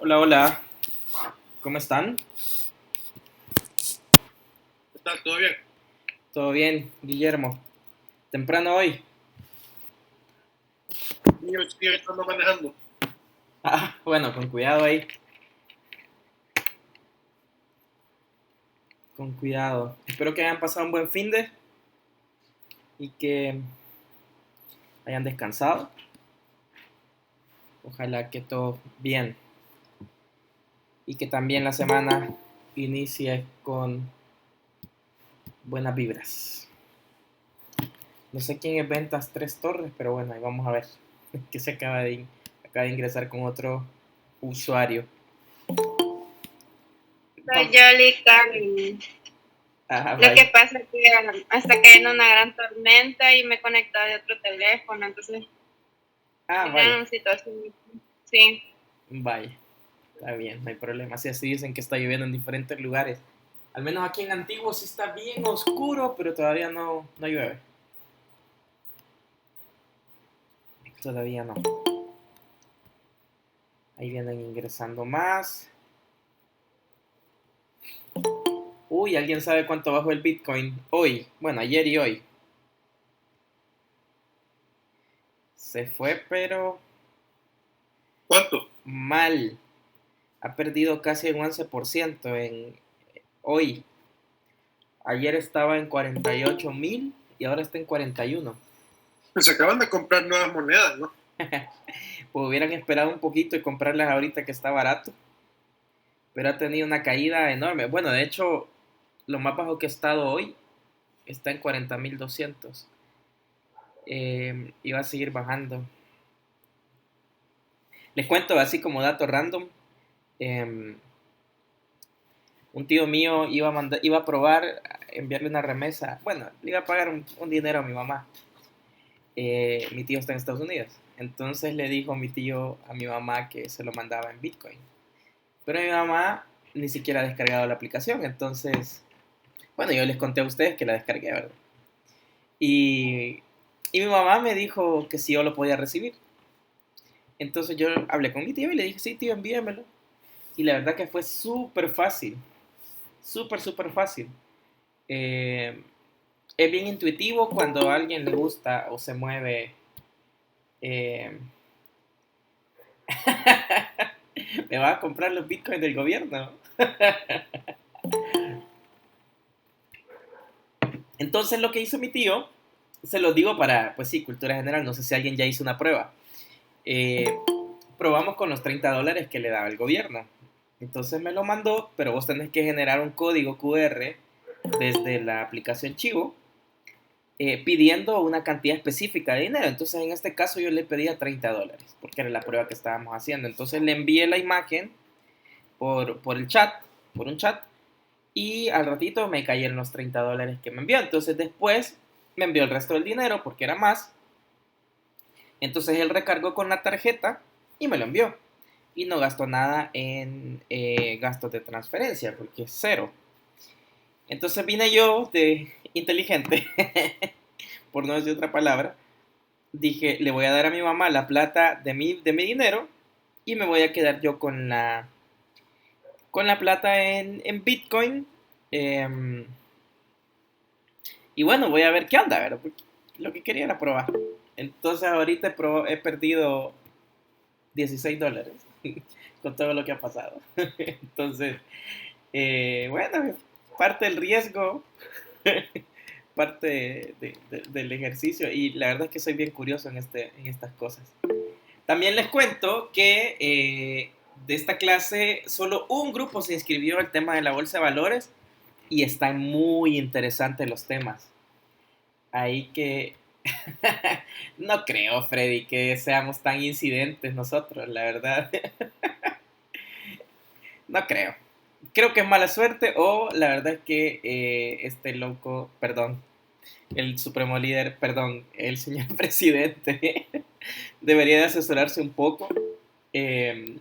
Hola, hola, ¿cómo están? ¿Qué tal? ¿Todo bien? ¿Todo bien, Guillermo? ¿Temprano hoy? Y yo estoy estando manejando. Ah, bueno, con cuidado ahí, con cuidado. Espero que hayan pasado un buen finde y que hayan descansado. Ojalá que todo bien y que también la semana inicie con buenas vibras. No sé quién es Ventas Tres Torres, pero bueno, ahí vamos a ver que acaba de ingresar con otro usuario. Soy Yoli Carmen. Ah, Lo que vaya. pasa es que hasta que en una gran tormenta y me conectaba de otro teléfono, entonces Ah, vine vaya. en situación. Sí, Vaya. Está bien, no hay problema. Si así dicen que está lloviendo en diferentes lugares. Al menos aquí en Antiguo sí está bien oscuro, pero todavía no llueve. Todavía no. Ahí vienen ingresando más. Uy, ¿alguien sabe cuánto bajó el Bitcoin hoy? Bueno, ayer y hoy. Se fue, pero ¿Cuánto? mal. Ha perdido casi un 11% en hoy. Ayer estaba en 48,000 y ahora está en 41. Pues acaban de comprar nuevas monedas, ¿no? Pues hubieran esperado un poquito y comprarlas ahorita que está barato. Pero ha tenido una caída enorme. Bueno, de hecho, lo más bajo que ha estado hoy está en 40,200. Y va a seguir bajando. Les cuento así como dato random. eh, un tío mío iba a probar enviarle una remesa. Bueno, le iba a pagar un dinero a mi mamá. Mi tío está en Estados Unidos. Entonces le dijo mi tío a mi mamá que se lo mandaba en Bitcoin. Pero mi mamá ni siquiera ha descargado la aplicación. Entonces, bueno, yo les conté a ustedes que la descargué, ¿verdad? Y, y mi mamá me dijo que si yo lo podía recibir. Entonces yo hablé con mi tío y le dije, sí, tío, envíamelo. Y la verdad que fue súper fácil, súper, súper fácil. Eh, es bien intuitivo cuando a alguien le gusta o se mueve. eh, Me va a comprar los bitcoins del gobierno. Entonces lo que hizo mi tío, se lo digo para, pues sí, cultura general, no sé si alguien ya hizo una prueba. Eh, Probamos con los $30 que le daba el gobierno. Entonces me lo mandó, pero vos tenés que generar un código QR desde la aplicación Chivo pidiendo una cantidad específica de dinero. Entonces en este caso yo le pedía $30 porque era la prueba que estábamos haciendo. Entonces le envié la imagen por el chat, por un chat, y al ratito me cayeron los $30 que me envió. Entonces después me envió el resto del dinero porque era más. Entonces él recargó con la tarjeta y me lo envió. Y no gastó nada en gastos de transferencia porque es cero. Entonces vine yo de inteligente, por no decir otra palabra, dije, le voy a dar a mi mamá la plata de mi dinero y me voy a quedar yo con la plata en Bitcoin. eh, y bueno, voy a ver qué onda, ¿verdad? Porque lo que quería era probar. Entonces ahorita he perdido $16 con todo lo que ha pasado. Entonces, bueno, parte del riesgo, parte del ejercicio y la verdad es que soy bien curioso en estas cosas. También les cuento que de esta clase solo un grupo se inscribió al tema de la bolsa de valores y están muy interesantes los temas. Ahí que no creo, Freddy, que seamos tan incidentes nosotros, la verdad. No creo. Creo que es mala suerte o la verdad es que este loco, perdón, el supremo líder, perdón, el señor presidente debería de asesorarse un poco eh,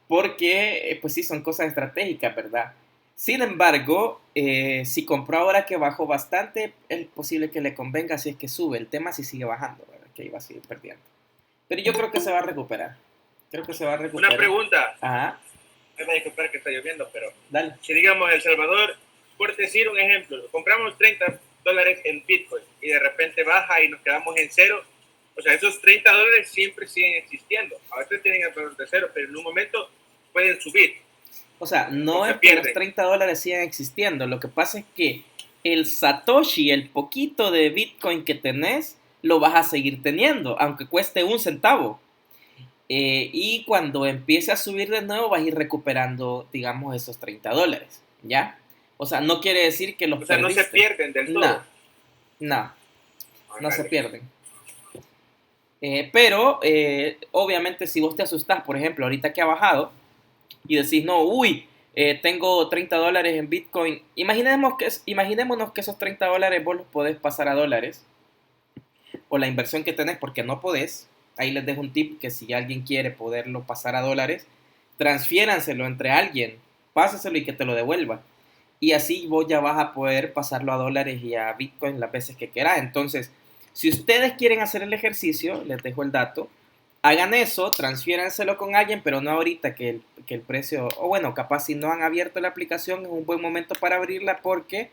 porque pues sí, son cosas estratégicas, ¿verdad? Sin embargo, si compró ahora que bajó bastante, es posible que le convenga si es que sube. El tema si sigue bajando, ¿verdad? Que iba a seguir perdiendo. Pero yo creo que se va a recuperar. Creo que se va a recuperar. Una pregunta. Ajá, Me va a disculpar que está lloviendo, pero dale. si digamos El Salvador, por decir un ejemplo, compramos $30 en Bitcoin y de repente baja y nos quedamos en cero, o sea, esos $30 siempre siguen existiendo. A veces tienen el valor de cero, pero en un momento pueden subir. O sea, no O se es que los pierden. $30 sigan existiendo. Lo que pasa es que el Satoshi, el poquito de Bitcoin que tenés, lo vas a seguir teniendo, aunque cueste un centavo. Y cuando empiece a subir de nuevo, vas a ir recuperando, digamos, esos $30, ¿ya? O sea, no quiere decir que los O sea, no se perdiste. pierden del todo. No, no, no se Ándale. pierden. Pero, obviamente, si vos te asustás, por ejemplo, ahorita que ha bajado, y decís, no, uy, tengo $30 en Bitcoin, imaginémonos que esos $30 vos los podés pasar a dólares, o la inversión que tenés, porque no podés. Ahí les dejo un tip, que si alguien quiere poderlo pasar a dólares, transfiéranselo entre alguien, pásaselo y que te lo devuelva. Y así vos ya vas a poder pasarlo a dólares y a Bitcoin las veces que quieras. Entonces, si ustedes quieren hacer el ejercicio, les dejo el dato, hagan eso, transfiéranselo con alguien, pero no ahorita que el precio, o bueno, capaz si no han abierto la aplicación, es un buen momento para abrirla porque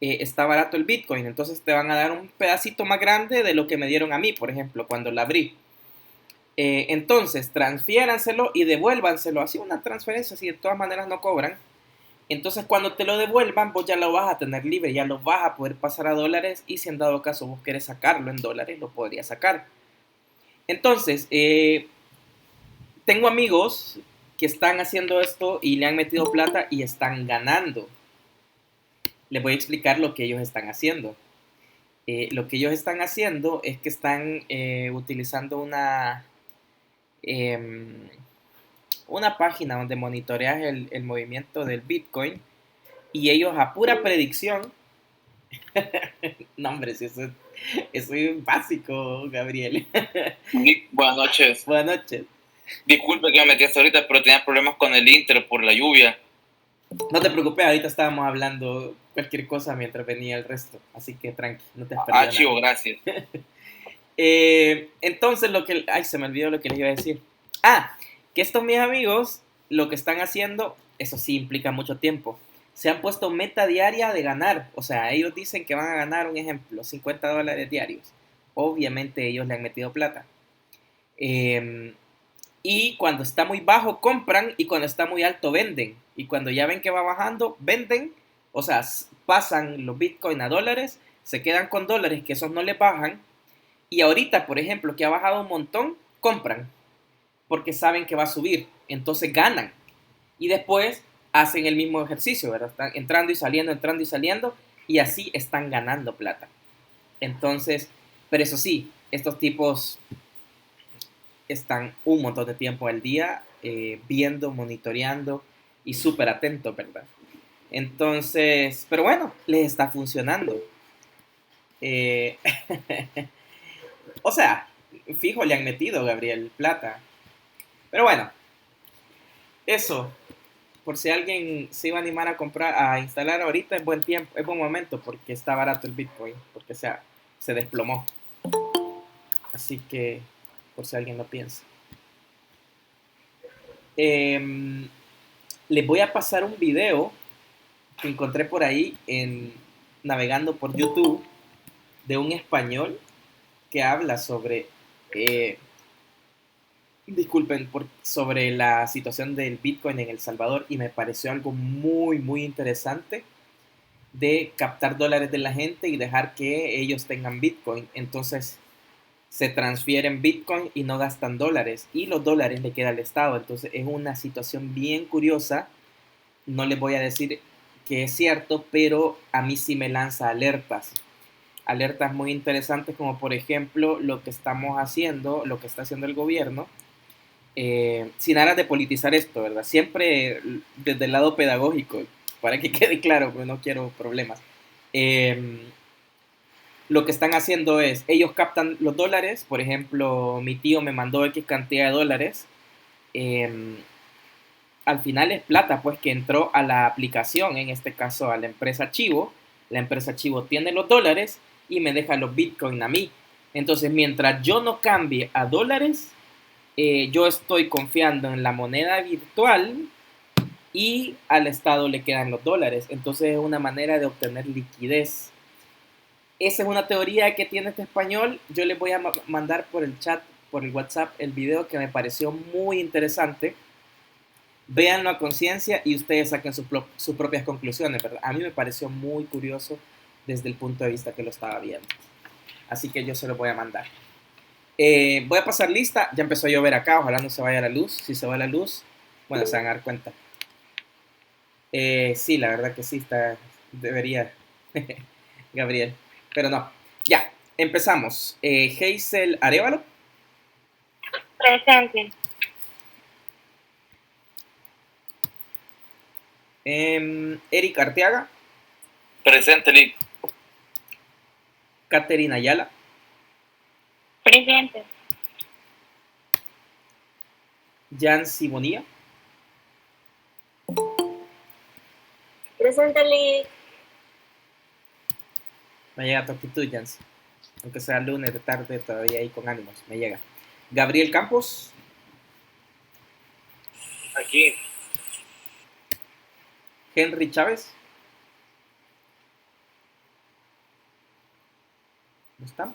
está barato el Bitcoin. Entonces te van a dar un pedacito más grande de lo que me dieron a mí, por ejemplo, cuando la abrí. Entonces, transfiéranselo y devuélvanselo. Así una transferencia, si de todas maneras no cobran. Entonces, cuando te lo devuelvan, vos ya lo vas a tener libre, ya lo vas a poder pasar a dólares y si en dado caso vos querés sacarlo en dólares, lo podrías sacar. Entonces, tengo amigos que están haciendo esto y le han metido plata y están ganando. Les voy a explicar lo que ellos están haciendo. Lo que ellos están haciendo es que están utilizando una página donde monitoreas el movimiento del Bitcoin y ellos a pura predicción, no hombre, si eso es básico, Gabriel. Buenas noches. Buenas noches. Disculpe que me metí hasta ahorita, pero tenía problemas con el Inter por la lluvia. No te preocupes, ahorita estábamos hablando cualquier cosa mientras venía el resto, así que tranqui, no te has perdido nada. Chivo, gracias. Entonces ay, se me olvidó lo que les iba a decir. Que estos mis amigos lo que están haciendo, eso sí implica mucho tiempo, se han puesto meta diaria de ganar. O sea, ellos dicen que van a ganar, un ejemplo, $50 diarios. Obviamente ellos le han metido plata. Y cuando está muy bajo compran y cuando está muy alto venden. Y cuando ya ven que va bajando, venden. O sea, pasan los Bitcoin a dólares, se quedan con dólares que esos no les bajan. Y ahorita, por ejemplo, que ha bajado un montón, compran. Porque saben que va a subir. Entonces ganan. Y después hacen el mismo ejercicio, ¿verdad? Están entrando y saliendo. Y así están ganando plata. Entonces, pero eso sí, estos tipos están un montón de tiempo al día viendo, monitoreando y súper atentos, ¿verdad? Entonces, pero bueno, les está funcionando. O sea, fijo, le han metido, Gabriel, plata. Pero bueno, eso, por si alguien se iba a animar a comprar, a instalar ahorita, es buen tiempo, es buen momento porque está barato el Bitcoin, porque se desplomó. Así que, por si alguien lo piensa. Les voy a pasar un video que encontré por ahí navegando por YouTube de un español que habla sobre sobre la situación del Bitcoin en El Salvador y me pareció algo muy, muy interesante de captar dólares de la gente y dejar que ellos tengan Bitcoin. Entonces se transfieren Bitcoin y no gastan dólares y los dólares le queda al Estado. Entonces es una situación bien curiosa. No les voy a decir que es cierto, pero a mí sí me lanza alertas muy interesantes, como por ejemplo lo que estamos haciendo, lo que está haciendo el gobierno, sin aras de politizar esto, ¿verdad? Siempre desde el lado pedagógico, para que quede claro, porque no quiero problemas. Lo que están haciendo es, ellos captan los dólares, por ejemplo, mi tío me mandó X cantidad de dólares, al final es plata, pues que entró a la aplicación, en este caso a la empresa Chivo. La empresa Chivo tiene los dólares y me deja los Bitcoin a mí. Entonces, mientras yo no cambie a dólares, yo estoy confiando en la moneda virtual y al Estado le quedan los dólares. Entonces es una manera de obtener liquidez. Esa es una teoría que tiene este español. Yo les voy a mandar por el chat, por el WhatsApp, el video que me pareció muy interesante. Véanlo a conciencia y ustedes saquen sus propias conclusiones, ¿verdad? A mí me pareció muy curioso desde el punto de vista que lo estaba viendo. Así que yo se lo voy a mandar. Voy a pasar lista. Ya empezó a llover acá. Ojalá no se vaya la luz. Si se va la luz, bueno, se van a dar cuenta. Sí, la verdad que sí, debería, Gabriel. Pero no. Ya, empezamos. Hazel Arevalo. Presente. Eric Arteaga. Presente, Lick. Caterina Ayala. Presente. Yancy Bonilla. Presente, Lee. Me llega tu actitud, Yancy. Aunque sea lunes de tarde, todavía ahí con ánimos. Me llega. Gabriel Campos. Aquí. Henry Chávez. ¿No está?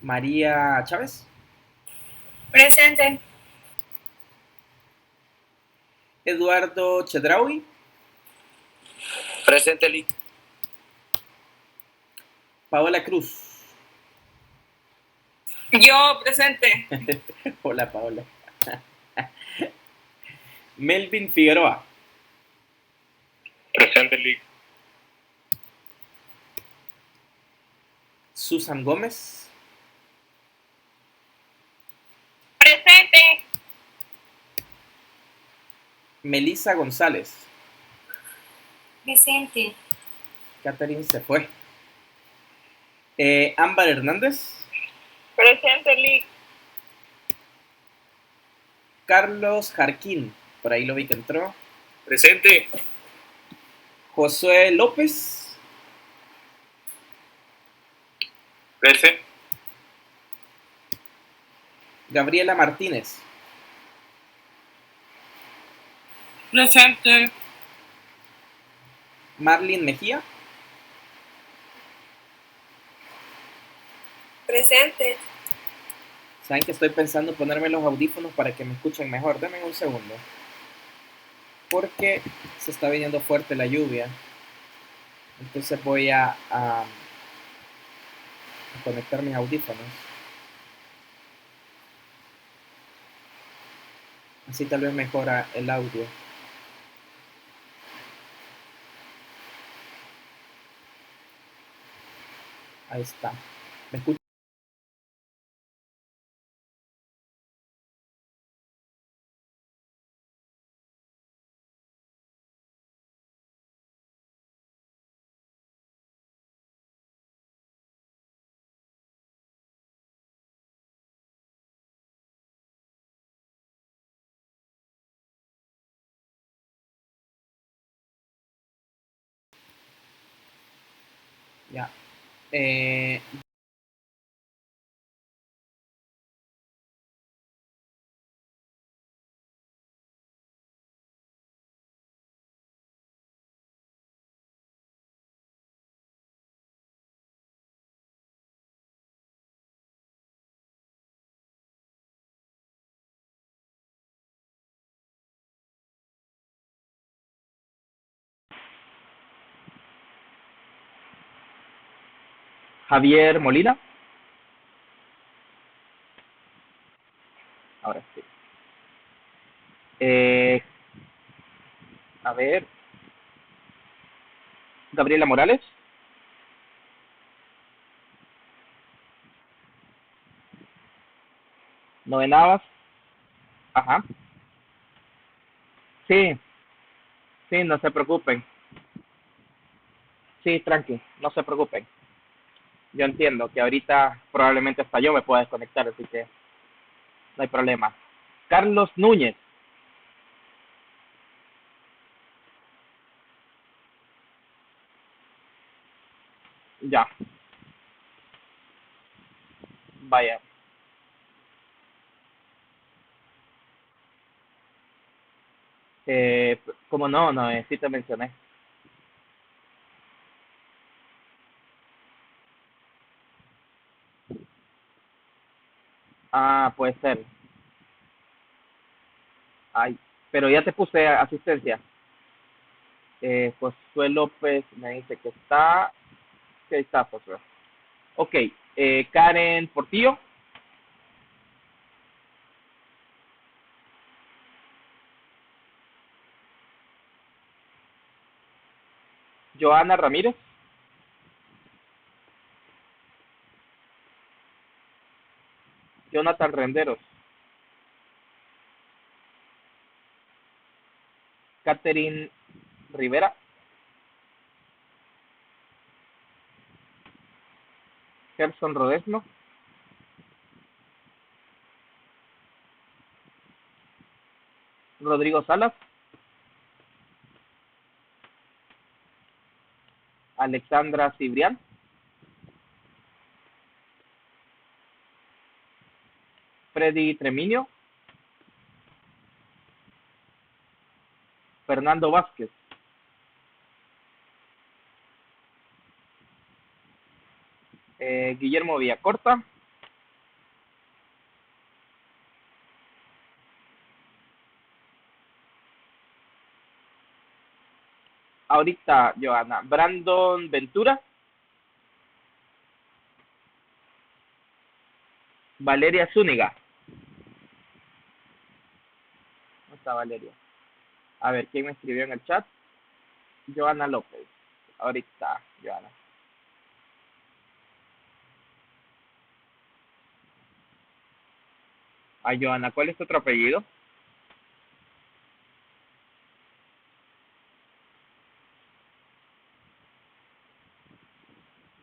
María Chávez. Presente. Eduardo Chedraui. Presente, Lick. Paola Cruz. Yo, presente. Hola, Paola. Melvin Figueroa. Presente, Lick. Susan Gómez. Presente. Melissa González. Presente. Catherine se fue. Ámbar Hernández. Presente, Lee. Carlos Jarquín. Por ahí lo vi que entró. Presente. Josué López. Presente. Gabriela Martínez. Presente. Marlene Mejía. Presente. Saben que estoy pensando ponerme los audífonos para que me escuchen mejor. Denme un segundo. Porque se está viniendo fuerte la lluvia. Entonces voy a conectar mis audífonos. Así tal vez mejora el audio. Ahí está. ¿Me escuchan? Ya. Javier Molina. Ahora sí. A ver. Gabriela Morales. Noé Navas. Ajá. Sí, sí, no se preocupen. Sí, tranqui, no se preocupen. Yo entiendo que ahorita probablemente hasta yo me pueda desconectar, así que no hay problema. Carlos Núñez. Ya, vaya. Como no, no, sí te mencioné. Ah, puede ser. Ay, pero ya te puse asistencia. Josué López me dice que está Josué. Ok, Karen Portillo. Joana Ramírez. Jonathan Renderos. Catherine Rivera. Gerson Rodesno. Rodrigo Salas. Alexandra Cibrián. Freddy Treminio. Fernando Vázquez. Guillermo Villacorta. Ahorita, Joana. Brandon Ventura. Valeria Zúñiga. ¿Dónde está Valeria? A ver, ¿quién me escribió en el chat? Joana López. Ahorita, Joana. Ah, Joana, ¿cuál es tu otro apellido?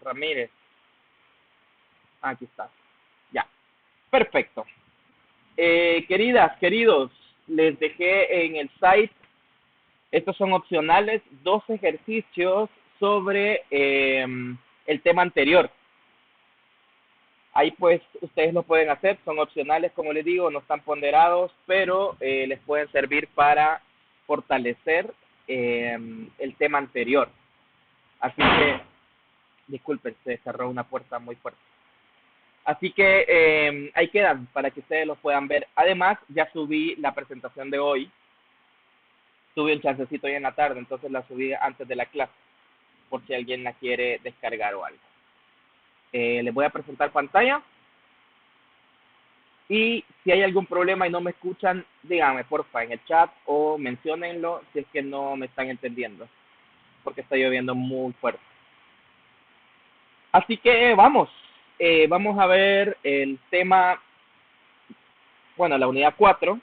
Ramírez. Aquí está. Ya. Perfecto. Queridas, queridos, les dejé en el site, estos son opcionales, 2 ejercicios sobre el tema anterior. Ahí pues ustedes lo pueden hacer, son opcionales como les digo, no están ponderados, pero les pueden servir para fortalecer el tema anterior. Así que, disculpen, se cerró una puerta muy fuerte. Así que ahí quedan para que ustedes los puedan ver. Además, ya subí la presentación de hoy. Tuve un chancecito hoy en la tarde, entonces la subí antes de la clase, por si alguien la quiere descargar o algo. Les voy a presentar pantalla. Y si hay algún problema y no me escuchan, díganme porfa en el chat o menciónenlo si es que no me están entendiendo, porque está lloviendo muy fuerte. Así que vamos a ver el tema, bueno, la unidad 4,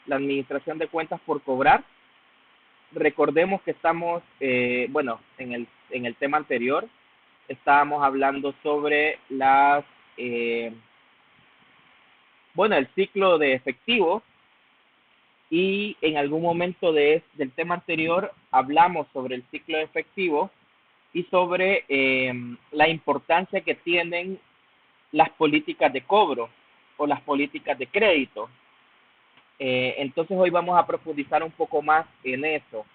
la administración de cuentas por cobrar. Recordemos que estamos, bueno, en el tema anterior estábamos hablando sobre las, bueno, el ciclo de efectivo, y en algún momento del tema anterior hablamos sobre el ciclo de efectivo y sobre la importancia que tienen las políticas de cobro o las políticas de crédito. Entonces hoy vamos a profundizar un poco más en eso.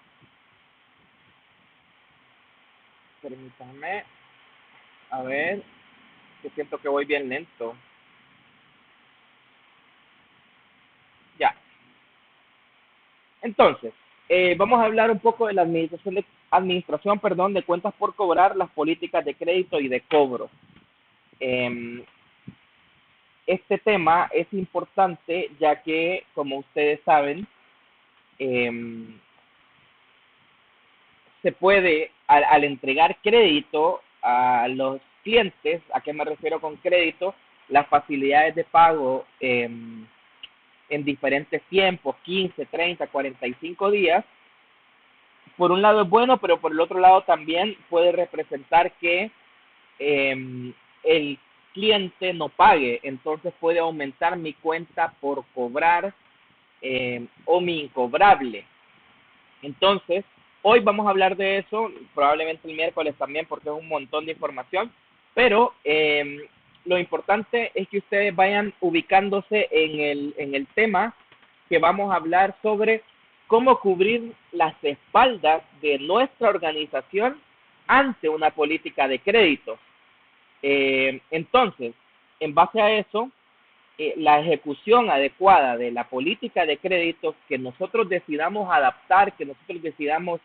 Permítanme, a ver, que siento que voy bien lento. Ya. Entonces, vamos a hablar un poco de la administración, de cuentas por cobrar, las políticas de crédito y de cobro. Este tema es importante ya que, como ustedes saben, se puede, al entregar crédito a los clientes, ¿a qué me refiero con crédito? Las facilidades de pago en diferentes tiempos, 15, 30, 45 días, por un lado es bueno, pero por el otro lado también puede representar que el cliente no pague, entonces puede aumentar mi cuenta por cobrar o mi incobrable. Entonces, hoy vamos a hablar de eso, probablemente el miércoles también, porque es un montón de información, pero lo importante es que ustedes vayan ubicándose en el tema que vamos a hablar sobre cómo cubrir las espaldas de nuestra organización ante una política de crédito. Entonces, en base a eso, la ejecución adecuada de la política de crédito que nosotros decidamos adaptar, que nosotros decidamos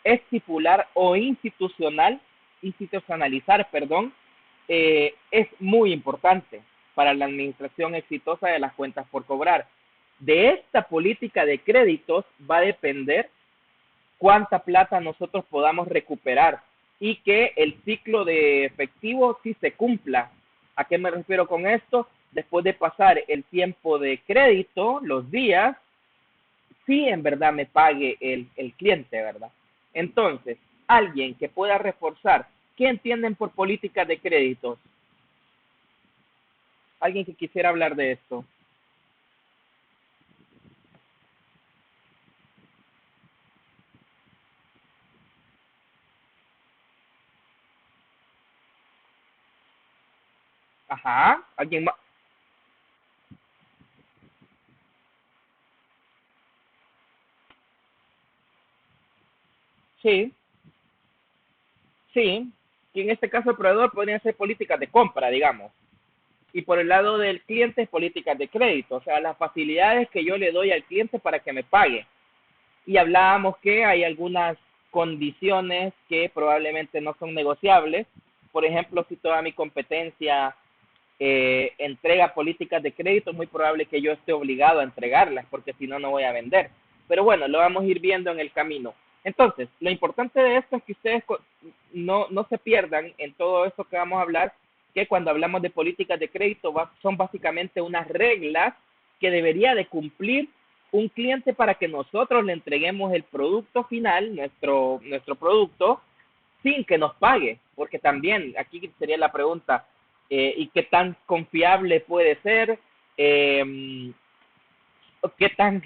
estipular o institucionalizar, es muy importante para la administración exitosa de las cuentas por cobrar. De esta política de créditos va a depender cuánta plata nosotros podamos recuperar y que el ciclo de efectivo sí se cumpla. ¿A qué me refiero con esto? Después de pasar el tiempo de crédito, los días, sí en verdad me pague el cliente, ¿verdad? Entonces, alguien que pueda reforzar, ¿qué entienden por política de créditos? Alguien que quisiera hablar de esto. Ajá, alguien más. Sí, sí, y en este caso el proveedor podría ser políticas de compra, digamos. Y por el lado del cliente es políticas de crédito, o sea, las facilidades que yo le doy al cliente para que me pague. Y hablábamos que hay algunas condiciones que probablemente no son negociables. Por ejemplo, si toda mi competencia entrega políticas de crédito, es muy probable que yo esté obligado a entregarlas, porque si no, no voy a vender. Pero bueno, lo vamos a ir viendo en el camino. Entonces, lo importante de esto es que ustedes no se pierdan en todo esto que vamos a hablar, que cuando hablamos de políticas de crédito son básicamente unas reglas que debería de cumplir un cliente para que nosotros le entreguemos el producto final, nuestro producto, sin que nos pague. Porque también, aquí sería la pregunta, ¿y qué tan confiable puede ser? ¿Qué tan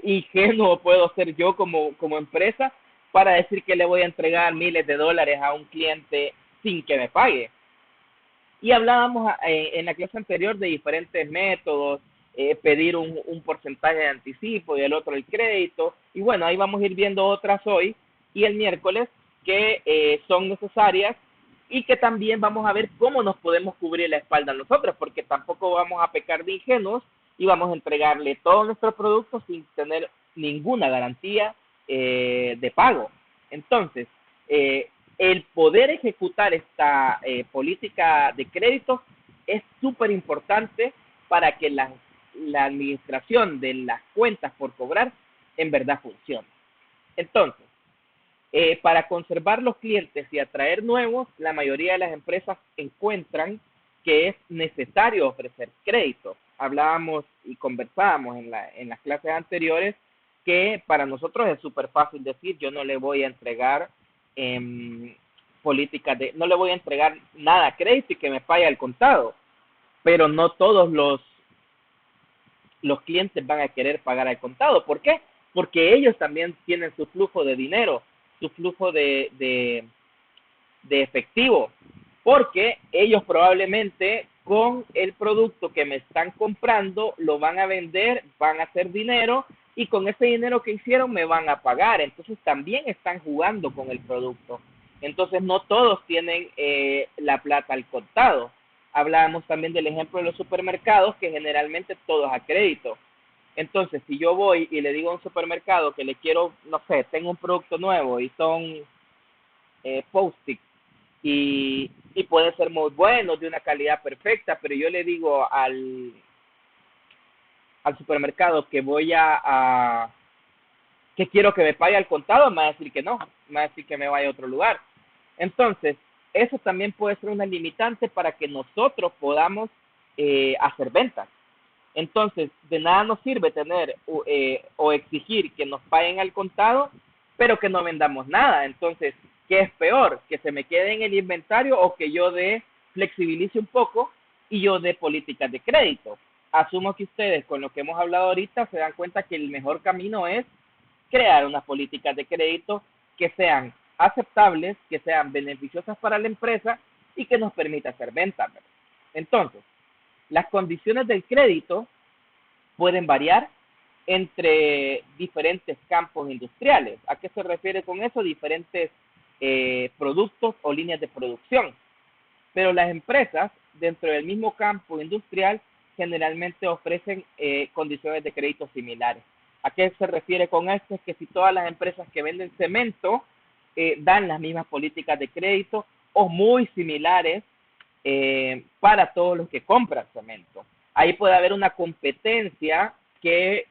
ingenuo puedo ser yo como empresa para decir que le voy a entregar miles de dólares a un cliente sin que me pague? Y hablábamos en la clase anterior de diferentes métodos, pedir un porcentaje de anticipo y el otro el crédito. Y bueno, ahí vamos a ir viendo otras hoy y el miércoles que son necesarias y que también vamos a ver cómo nos podemos cubrir la espalda nosotros, porque tampoco vamos a pecar de ingenuos y vamos a entregarle todos nuestros productos sin tener ninguna garantía de pago. Entonces, el poder ejecutar esta política de crédito es súper importante para que la administración de las cuentas por cobrar en verdad funcione. Entonces, para conservar los clientes y atraer nuevos, la mayoría de las empresas encuentran que es necesario ofrecer crédito. Hablábamos y conversábamos en las clases anteriores que para nosotros es súper fácil decir, yo no le voy a entregar no le voy a entregar nada a crédito y que me pague al contado, pero no todos los clientes van a querer pagar al contado. ¿Por qué? Porque ellos también tienen su flujo de dinero, su flujo de efectivo, porque ellos probablemente con el producto que me están comprando lo van a vender, van a hacer dinero y con ese dinero que hicieron me van a pagar. Entonces también están jugando con el producto. Entonces no todos tienen la plata al contado. Hablábamos también del ejemplo de los supermercados, que generalmente todo es a crédito. Entonces, si yo voy y le digo a un supermercado que le quiero, no sé, tengo un producto nuevo y son Post-it y pueden ser muy buenos, de una calidad perfecta, pero yo le digo al supermercado que que quiero que me pague al contado, me va a decir que no, me va a decir que me vaya a otro lugar. Entonces, eso también puede ser una limitante para que nosotros podamos hacer ventas. Entonces, de nada nos sirve tener o exigir que nos paguen al contado, pero que no vendamos nada. Entonces, ¿qué es peor? ¿Que se me quede en el inventario o que yo flexibilice un poco y yo dé políticas de crédito? Asumo que ustedes, con lo que hemos hablado ahorita, se dan cuenta que el mejor camino es crear unas políticas de crédito que sean aceptables, que sean beneficiosas para la empresa y que nos permita hacer ventas. Entonces, las condiciones del crédito pueden variar entre diferentes campos industriales. ¿A qué se refiere con eso? Diferentes productos o líneas de producción. Pero las empresas dentro del mismo campo industrial generalmente ofrecen condiciones de crédito similares. ¿A qué se refiere con esto? Es que si todas las empresas que venden cemento dan las mismas políticas de crédito o muy similares para todos los que compran cemento. Ahí puede haber una competencia que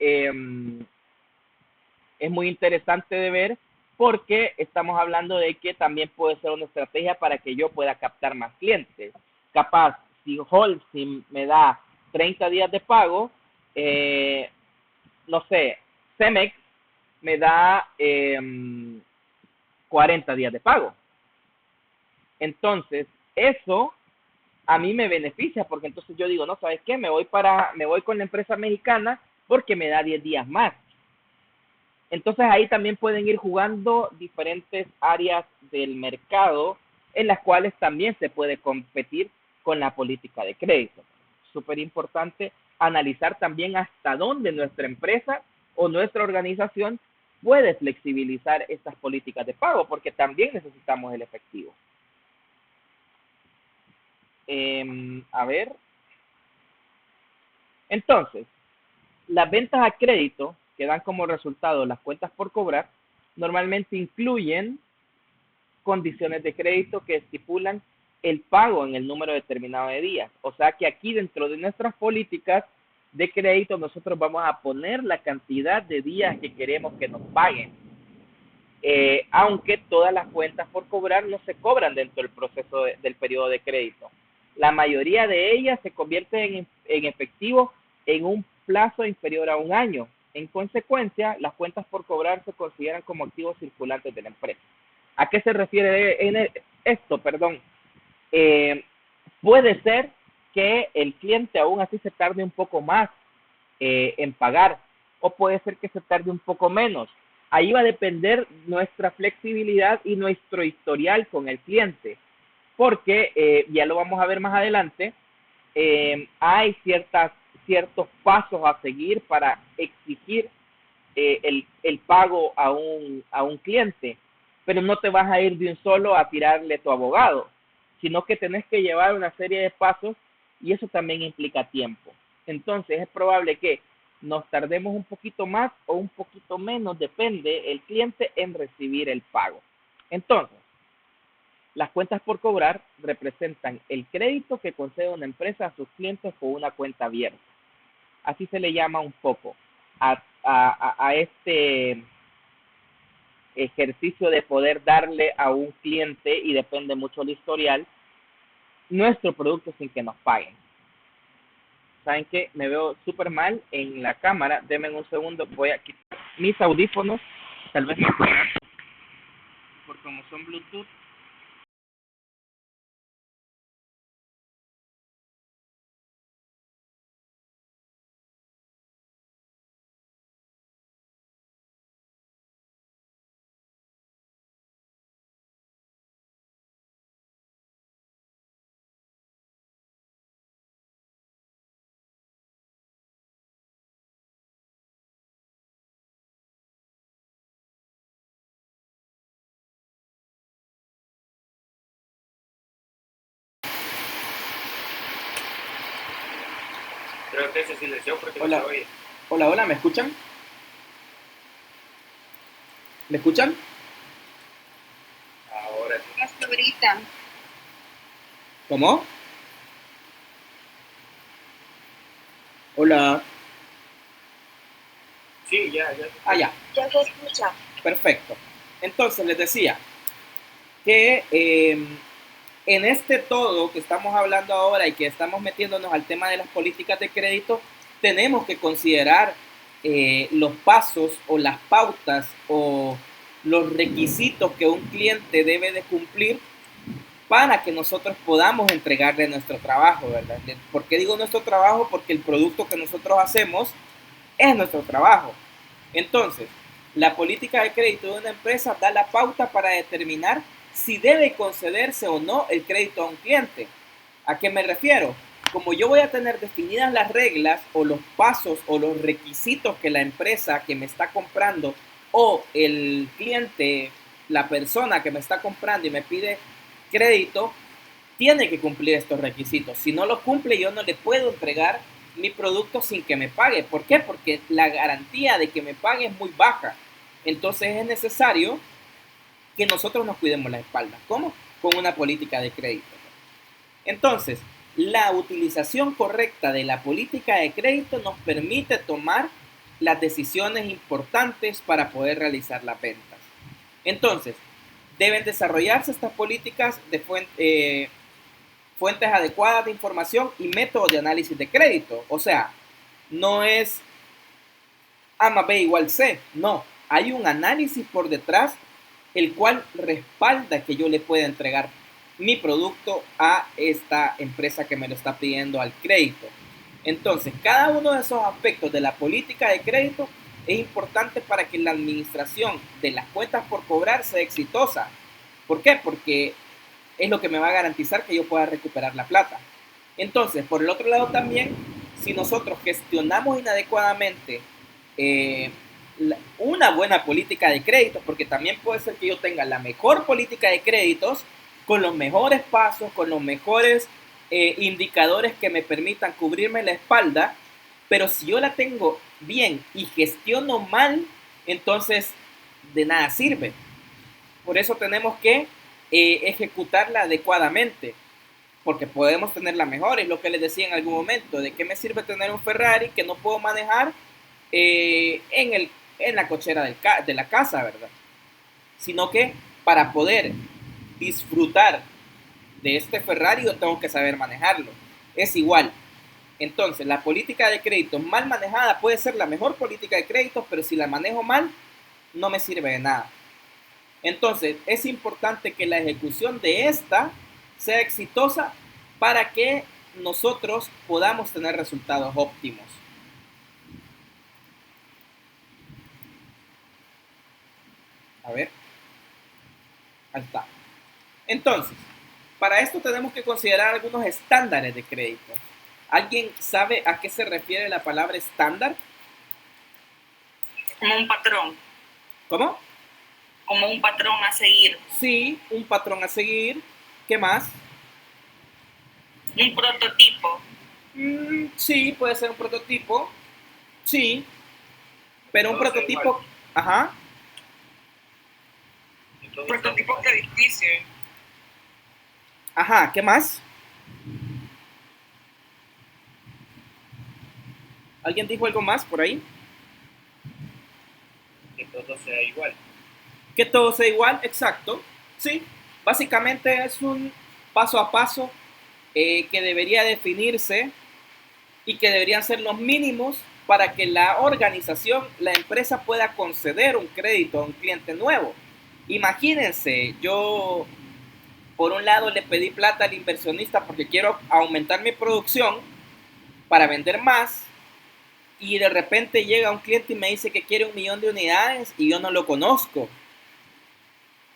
es muy interesante de ver, porque estamos hablando de que también puede ser una estrategia para que yo pueda captar más clientes. Capaz, si Holcim me da 30 días de pago, no sé, Cemex me da 40 días de pago. Entonces, eso a mí me beneficia, porque entonces yo digo, no, ¿sabes qué? Me voy con la empresa mexicana porque me da 10 días más. Entonces ahí también pueden ir jugando diferentes áreas del mercado en las cuales también se puede competir con la política de crédito. Súper importante analizar también hasta dónde nuestra empresa o nuestra organización puede flexibilizar estas políticas de pago, porque también necesitamos el efectivo. A ver. Entonces, las ventas a crédito que dan como resultado las cuentas por cobrar normalmente incluyen condiciones de crédito que estipulan el pago en el número determinado de días. O sea que aquí dentro de nuestras políticas de crédito nosotros vamos a poner la cantidad de días que queremos que nos paguen. Aunque todas las cuentas por cobrar no se cobran dentro del proceso del periodo de crédito. La mayoría de ellas se convierten en efectivo en un plazo inferior a un año. En consecuencia, las cuentas por cobrar se consideran como activos circulantes de la empresa. ¿A qué se refiere esto? Puede ser que el cliente aún así se tarde un poco más en pagar, o puede ser que se tarde un poco menos. Ahí va a depender nuestra flexibilidad y nuestro historial con el cliente, porque ya lo vamos a ver más adelante, hay ciertos pasos a seguir para exigir el pago a un cliente, pero no te vas a ir de un solo a tirarle a tu abogado, sino que tenés que llevar una serie de pasos y eso también implica tiempo. Entonces es probable que nos tardemos un poquito más o un poquito menos, depende el cliente en recibir el pago. Entonces, las cuentas por cobrar representan el crédito que concede una empresa a sus clientes con una cuenta abierta. Así se le llama un poco a este ejercicio de poder darle a un cliente, y depende mucho del historial, nuestro producto sin que nos paguen. ¿Saben qué? Me veo súper mal en la cámara. Denme un segundo, voy a quitar mis audífonos. Tal vez me pueda, porque como son Bluetooth. Creo que se silenció porque Hola. no se oye. Hola, ¿me escuchan? ¿Me escuchan? Ahora sí. Hasta ahorita. ¿Cómo? Hola. Sí, ya. Ya. Ya se escucha. Perfecto. Entonces les decía que en este todo que estamos hablando ahora y que estamos metiéndonos al tema de las políticas de crédito, tenemos que considerar los pasos o las pautas o los requisitos que un cliente debe de cumplir para que nosotros podamos entregarle nuestro trabajo, ¿verdad? ¿Por qué digo nuestro trabajo? Porque el producto que nosotros hacemos es nuestro trabajo. Entonces, la política de crédito de una empresa da la pauta para determinar si debe concederse o no el crédito a un cliente. ¿A qué me refiero? como yo voy a tener definidas las reglas o los pasos o los requisitos que la empresa que me está comprando o el cliente, la persona que me está comprando y me pide crédito, tiene que cumplir estos requisitos. Si no los cumple, yo no le puedo entregar mi producto sin que me pague. ¿Por qué? Porque la garantía de que me pague es muy baja. Entonces es necesario que nosotros nos cuidemos la espalda. ¿Cómo? Con una política de crédito. Entonces, la utilización correcta de la política de crédito nos permite tomar las decisiones importantes para poder realizar las ventas. Entonces, deben desarrollarse estas políticas de fuentes adecuadas de información y métodos de análisis de crédito. O sea, no es A más B igual C, no. Hay un análisis por detrás el cual respalda que yo le pueda entregar mi producto a esta empresa que me lo está pidiendo al crédito. Entonces, cada uno de esos aspectos de la política de crédito es importante para que la administración de las cuentas por cobrar sea exitosa. ¿Por qué? Porque es lo que me va a garantizar que yo pueda recuperar la plata. Entonces, por el otro lado también, si nosotros gestionamos inadecuadamente una buena política de créditos, porque también puede ser que yo tenga la mejor política de créditos, con los mejores pasos, con los mejores indicadores que me permitan cubrirme la espalda, pero si yo la tengo bien y gestiono mal, entonces de nada sirve. Por eso tenemos que ejecutarla adecuadamente, porque podemos tener la mejor, es lo que les decía en algún momento, de qué me sirve tener un Ferrari que no puedo manejar en la cochera de la casa, ¿verdad? Sino que para poder disfrutar de este Ferrari yo tengo que saber manejarlo. Es igual. Entonces, la política de crédito mal manejada puede ser la mejor política de crédito, pero si la manejo mal, no me sirve de nada. Entonces, es importante que la ejecución de esta sea exitosa para que nosotros podamos tener resultados óptimos. A ver. Ahí está. Entonces, para esto tenemos que considerar algunos estándares de crédito. ¿Alguien sabe a qué se refiere la palabra estándar? Como un patrón, ¿Cómo? como un patrón a seguir, Sí, un patrón a seguir. ¿Qué más? un prototipo, Sí, puede ser un prototipo. Sí, pero un Todos son prototipo... iguales. Ajá. Y todos prototipo son crediticio. Ajá, ¿qué más? ¿Alguien dijo algo más por ahí? que todo sea igual. Que todo sea igual, exacto. Sí, básicamente es un paso a paso que debería definirse y que deberían ser los mínimos para que la organización, la empresa pueda conceder un crédito a un cliente nuevo. Imagínense, yo por un lado le pedí plata al inversionista porque quiero aumentar mi producción para vender más y de repente llega un cliente y me dice que quiere 1.000.000 de unidades y yo no lo conozco.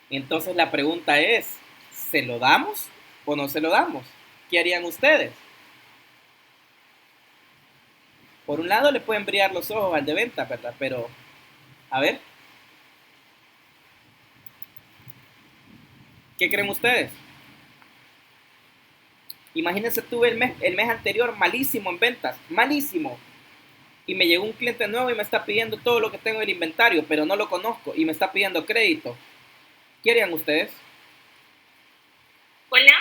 Entonces la pregunta es, ¿se lo damos o no se lo damos? ¿Qué harían ustedes? Por un lado le pueden brillar los ojos al de venta, ¿verdad? Pero, a ver, ¿qué creen ustedes? Imagínense, tuve el mes anterior malísimo en ventas, malísimo. Y me llegó un cliente nuevo y me está pidiendo todo lo que tengo en el inventario, pero no lo conozco y me está pidiendo crédito. ¿Qué harían ustedes? Hola.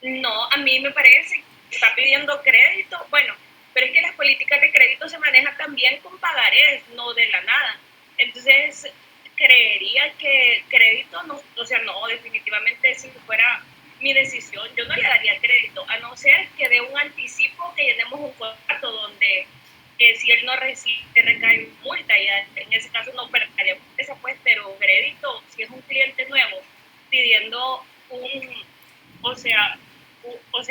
No, a mí me parece que está pidiendo crédito. Bueno, pero es que las políticas de crédito se manejan también con pagarés, no de la nada. Entonces, creería que crédito, no, o sea, no, definitivamente si fuera mi decisión, yo no le daría crédito, a no ser que dé un anticipo, que llenemos un contrato donde si él no recibe, recae multa, y en ese caso no perdería esa, pues, pero crédito, si es un cliente nuevo pidiendo o sea,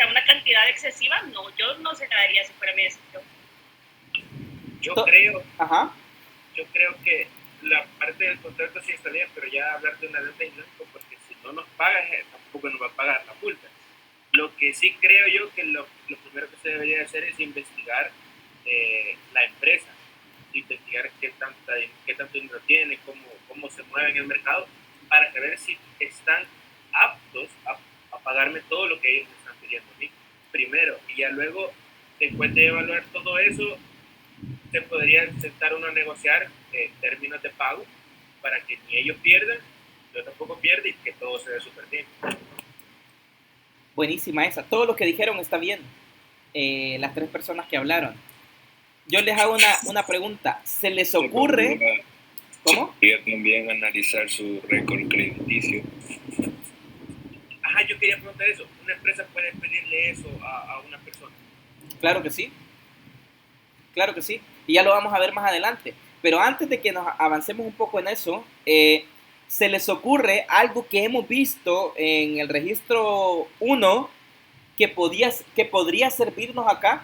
una cantidad excesiva, no, yo no se la daría si fuera mi decisión. Ajá. Yo creo que la parte del contrato sí está bien, pero ya hablar de una deuda ilógico, porque si no nos pagas, tampoco nos va a pagar la multa. Lo que sí creo yo que lo primero que se debería hacer es investigar la empresa, investigar qué tanto dinero tiene, cómo se mueve en el mercado, para saber si están aptos a pagarme todo lo que ellos me están pidiendo a mí primero, y ya luego, después de evaluar todo eso, se podría sentar uno a negociar términos de pago para que ni ellos pierdan, yo tampoco pierda y que todo se dé súper bien. Buenísima esa. Todo lo que dijeron está bien. Las tres personas que hablaron. Yo les hago una pregunta. ¿Se les ocurre? ¿Cómo? Podría también analizar su récord crediticio. Ajá, yo quería preguntar eso. ¿Una empresa puede pedirle eso a una persona? Claro que sí. Claro que sí. Y ya lo vamos a ver más adelante. Pero antes de que nos avancemos un poco en eso, ¿se les ocurre algo que hemos visto en el registro 1 que podría servirnos acá?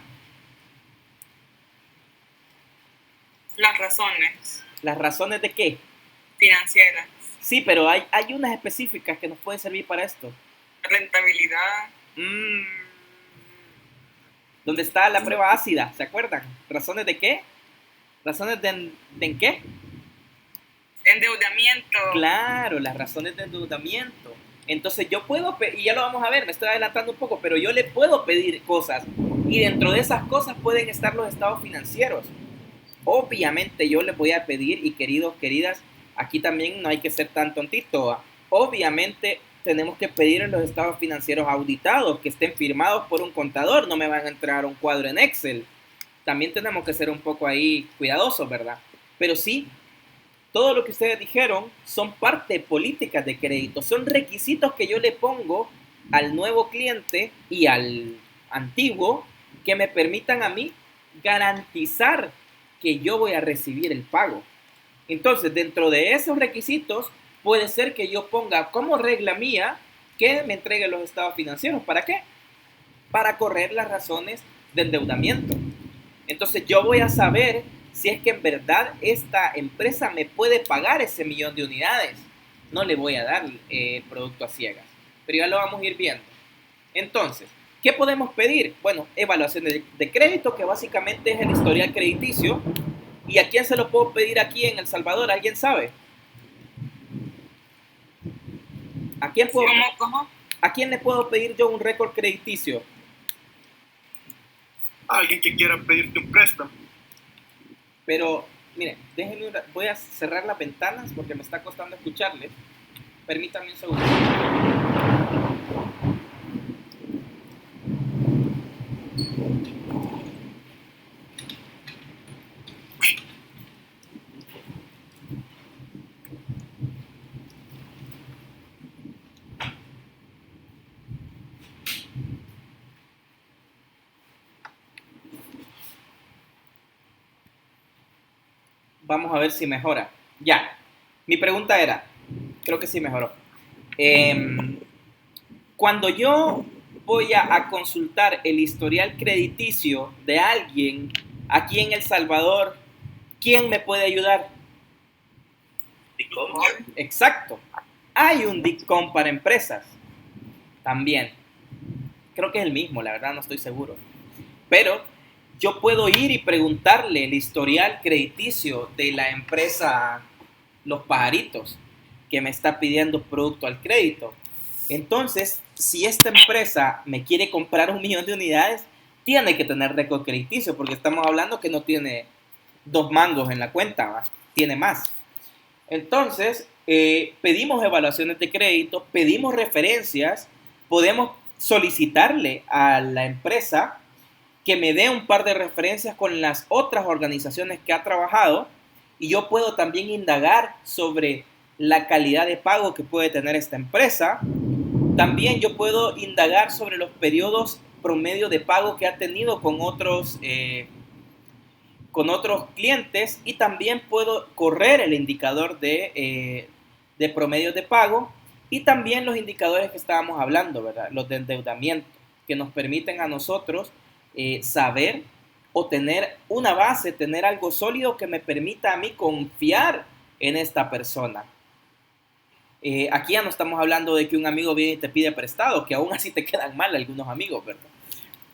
Las razones ¿Las razones de qué? financieras, Sí, pero hay unas específicas que nos pueden servir para esto. rentabilidad, ¿Dónde está la prueba ácida? ¿Se acuerdan? ¿Razones de qué? ¿Razones de en qué? endeudamiento. Claro, las razones de endeudamiento. Entonces yo puedo, y ya lo vamos a ver, me estoy adelantando un poco, pero yo le puedo pedir cosas y dentro de esas cosas pueden estar los estados financieros. Obviamente yo les voy a pedir, y queridos, queridas, aquí también no hay que ser tan tontito. Obviamente tenemos que pedir los estados financieros auditados, que estén firmados por un contador, no me van a entrar un cuadro en Excel. También tenemos que ser un poco ahí cuidadosos, ¿verdad? Pero sí, todo lo que ustedes dijeron son parte de políticas de crédito, son requisitos que yo le pongo al nuevo cliente y al antiguo que me permitan a mí garantizar que yo voy a recibir el pago. Entonces, dentro de esos requisitos, puede ser que yo ponga como regla mía que me entregue los estados financieros. ¿Para qué? Para correr las razones de endeudamiento. Entonces, yo voy a saber si es que en verdad esta empresa me puede pagar ese 1.000.000 de unidades. No le voy a dar producto a ciegas, pero ya lo vamos a ir viendo. Entonces, ¿qué podemos pedir? Bueno, evaluación de crédito, que básicamente es el historial crediticio. ¿Y a quién se lo puedo pedir aquí en El Salvador? ¿Alguien sabe? ¿A quién ¿A quién le puedo pedir yo un récord crediticio? Alguien que quiera pedirte un préstamo. Pero, miren, déjenme voy a cerrar las ventanas porque me está costando escucharles. Permítanme un segundo. Vamos a ver si mejora. Ya. Mi pregunta era, creo que sí mejoró. Cuando yo voy a consultar el historial crediticio de alguien aquí en El Salvador, ¿quién me puede ayudar? ¿DICOM? Exacto. Hay un DICOM para empresas. También. Creo que es el mismo, la verdad no estoy seguro. Pero yo puedo ir y preguntarle el historial crediticio de la empresa Los Pajaritos que me está pidiendo producto al crédito. Entonces, si esta empresa me quiere comprar 1.000.000 de unidades, tiene que tener récord crediticio, porque estamos hablando que no tiene 2 mangos en la cuenta, ¿va? Tiene más. Entonces, pedimos evaluaciones de crédito, pedimos referencias, podemos solicitarle a la empresa que me dé un par de referencias con las otras organizaciones que ha trabajado, y yo puedo también indagar sobre la calidad de pago que puede tener esta empresa. También yo puedo indagar sobre los periodos promedio de pago que ha tenido con otros clientes, y también puedo correr el indicador de promedio de pago y también los indicadores que estábamos hablando, ¿verdad? Los de endeudamiento, que nos permiten a nosotros saber o tener una base, tener algo sólido que me permita a mí confiar en esta persona. Aquí ya no estamos hablando de que un amigo viene y te pide prestado, que aún así te quedan mal algunos amigos, ¿verdad?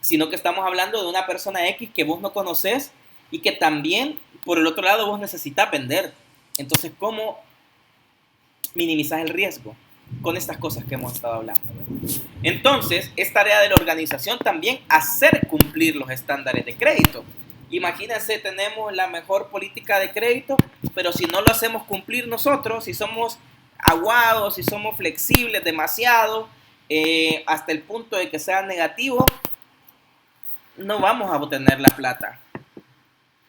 Sino que estamos hablando de una persona X que vos no conoces y que también, por el otro lado, vos necesitas vender. Entonces, ¿cómo minimizar el riesgo con estas cosas que hemos estado hablando? Entonces, es tarea de la organización también hacer cumplir los estándares de crédito. Imagínense, tenemos la mejor política de crédito, pero si no lo hacemos cumplir nosotros, si somos aguados, si somos flexibles demasiado, hasta el punto de que sea negativo, no vamos a obtener la plata.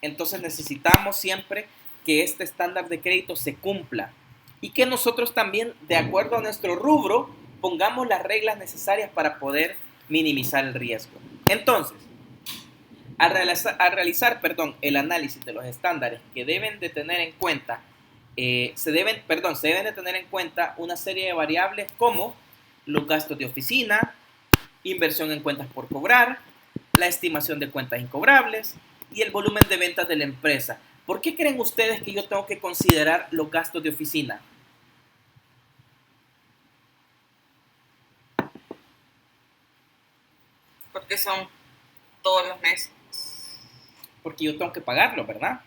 Entonces necesitamos siempre que este estándar de crédito se cumpla y que nosotros también, de acuerdo a nuestro rubro, pongamos las reglas necesarias para poder minimizar el riesgo. Entonces, al realizar el análisis de los estándares que deben de tener en cuenta, se deben de tener en cuenta una serie de variables como los gastos de oficina, inversión en cuentas por cobrar, la estimación de cuentas incobrables y el volumen de ventas de la empresa. ¿Por qué creen ustedes que yo tengo que considerar los gastos de oficina? Porque son todos los meses. Porque yo tengo que pagarlo, ¿verdad?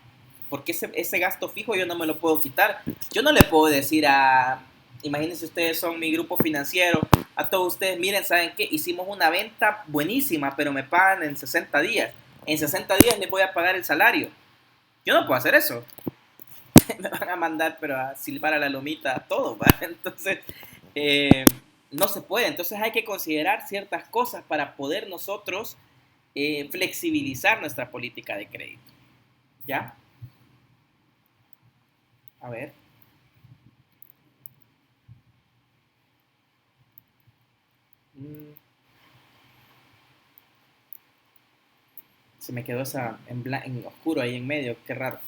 Porque ese gasto fijo yo no me lo puedo quitar. Yo no le puedo decir imagínense, ustedes son mi grupo financiero, a todos ustedes, miren, ¿saben qué? Hicimos una venta buenísima, pero me pagan en 60 días. En 60 días les voy a pagar el salario. Yo no puedo hacer eso. Me van a mandar, pero a silbar a la lomita, todo, ¿vale? Entonces, no se puede. Entonces hay que considerar ciertas cosas para poder nosotros flexibilizar nuestra política de crédito. ¿Ya? A ver. Se me quedó esa en oscuro ahí en medio, qué raro.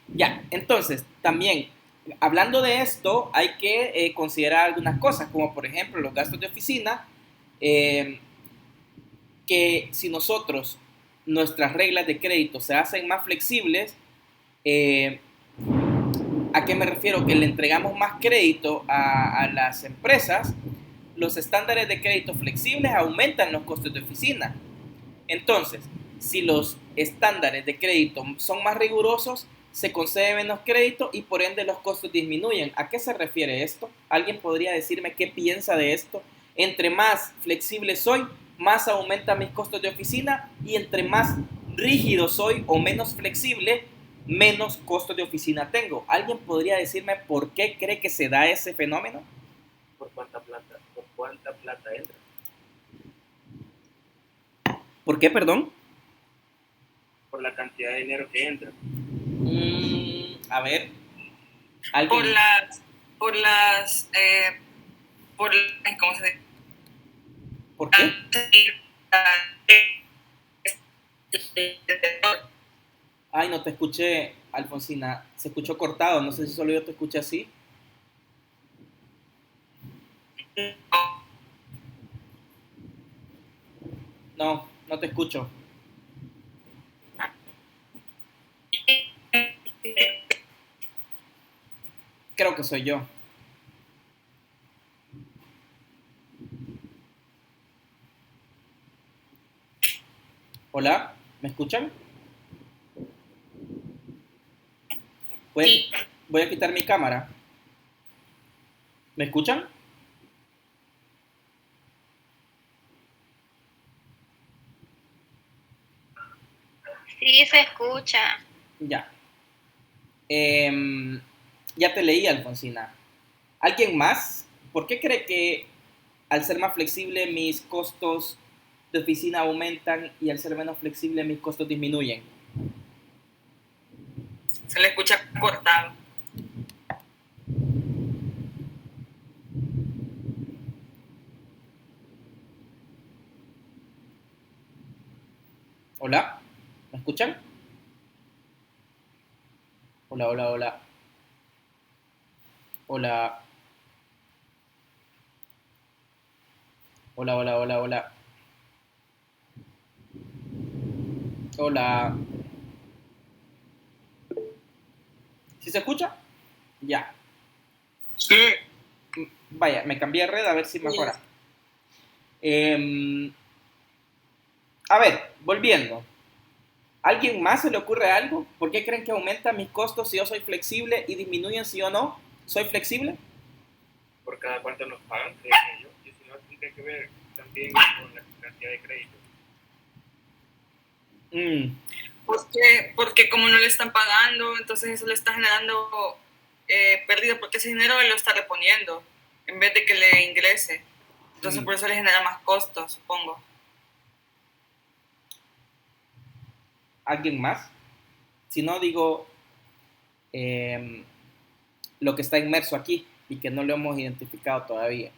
Ya, entonces, también, hablando de esto, hay que considerar algunas cosas, como por ejemplo los gastos de oficina, que si nosotros, nuestras reglas de crédito se hacen más flexibles, ¿a qué me refiero? Que le entregamos más crédito a las empresas, los estándares de crédito flexibles aumentan los costos de oficina. Entonces, si los estándares de crédito son más rigurosos, se concede menos crédito y por ende los costos disminuyen. ¿A qué se refiere esto? ¿Alguien podría decirme qué piensa de esto? Entre más flexible soy, más aumentan mis costos de oficina y entre más rígido soy o menos flexible, menos costos de oficina tengo. ¿Alguien podría decirme por qué cree que se da ese fenómeno? ¿Por cuánta plata entra? ¿Por qué, perdón? Por la cantidad de dinero que entra. A ver. ¿Alguien? ¿Cómo se dice? ¿Por qué? Ay, no te escuché, Alfonsina. Se escuchó cortado. No sé si solo yo te escuché así. No, no te escucho. Creo que soy yo. Hola, ¿me escuchan? Voy a quitar mi cámara. ¿Me escuchan? Sí, se escucha. Ya. Ya te leí, Alfonsina. ¿Alguien más? ¿Por qué cree que al ser más flexible mis costos de oficina aumentan y al ser menos flexible mis costos disminuyen? Se le escucha cortado. ¿Hola? ¿Me escuchan? Hola, hola, hola. Hola. Hola, hola, hola, hola. Hola. ¿Sí se escucha? Ya. Sí. Vaya, me cambié de red a ver si mejora. A ver, volviendo. ¿Alguien más se le ocurre algo? ¿Por qué creen que aumentan mis costos si yo soy flexible y disminuyen si yo no soy flexible? Por cada cuánto nos pagan, creería yo. Y si no, tiene que ver también con la cantidad de crédito. Porque como no le están pagando, entonces eso le está generando pérdida, porque ese dinero él lo está reponiendo en vez de que le ingrese. Entonces por eso le genera más costos, supongo. ¿Alguien más? Si no, digo lo que está inmerso aquí y que no lo hemos identificado todavía.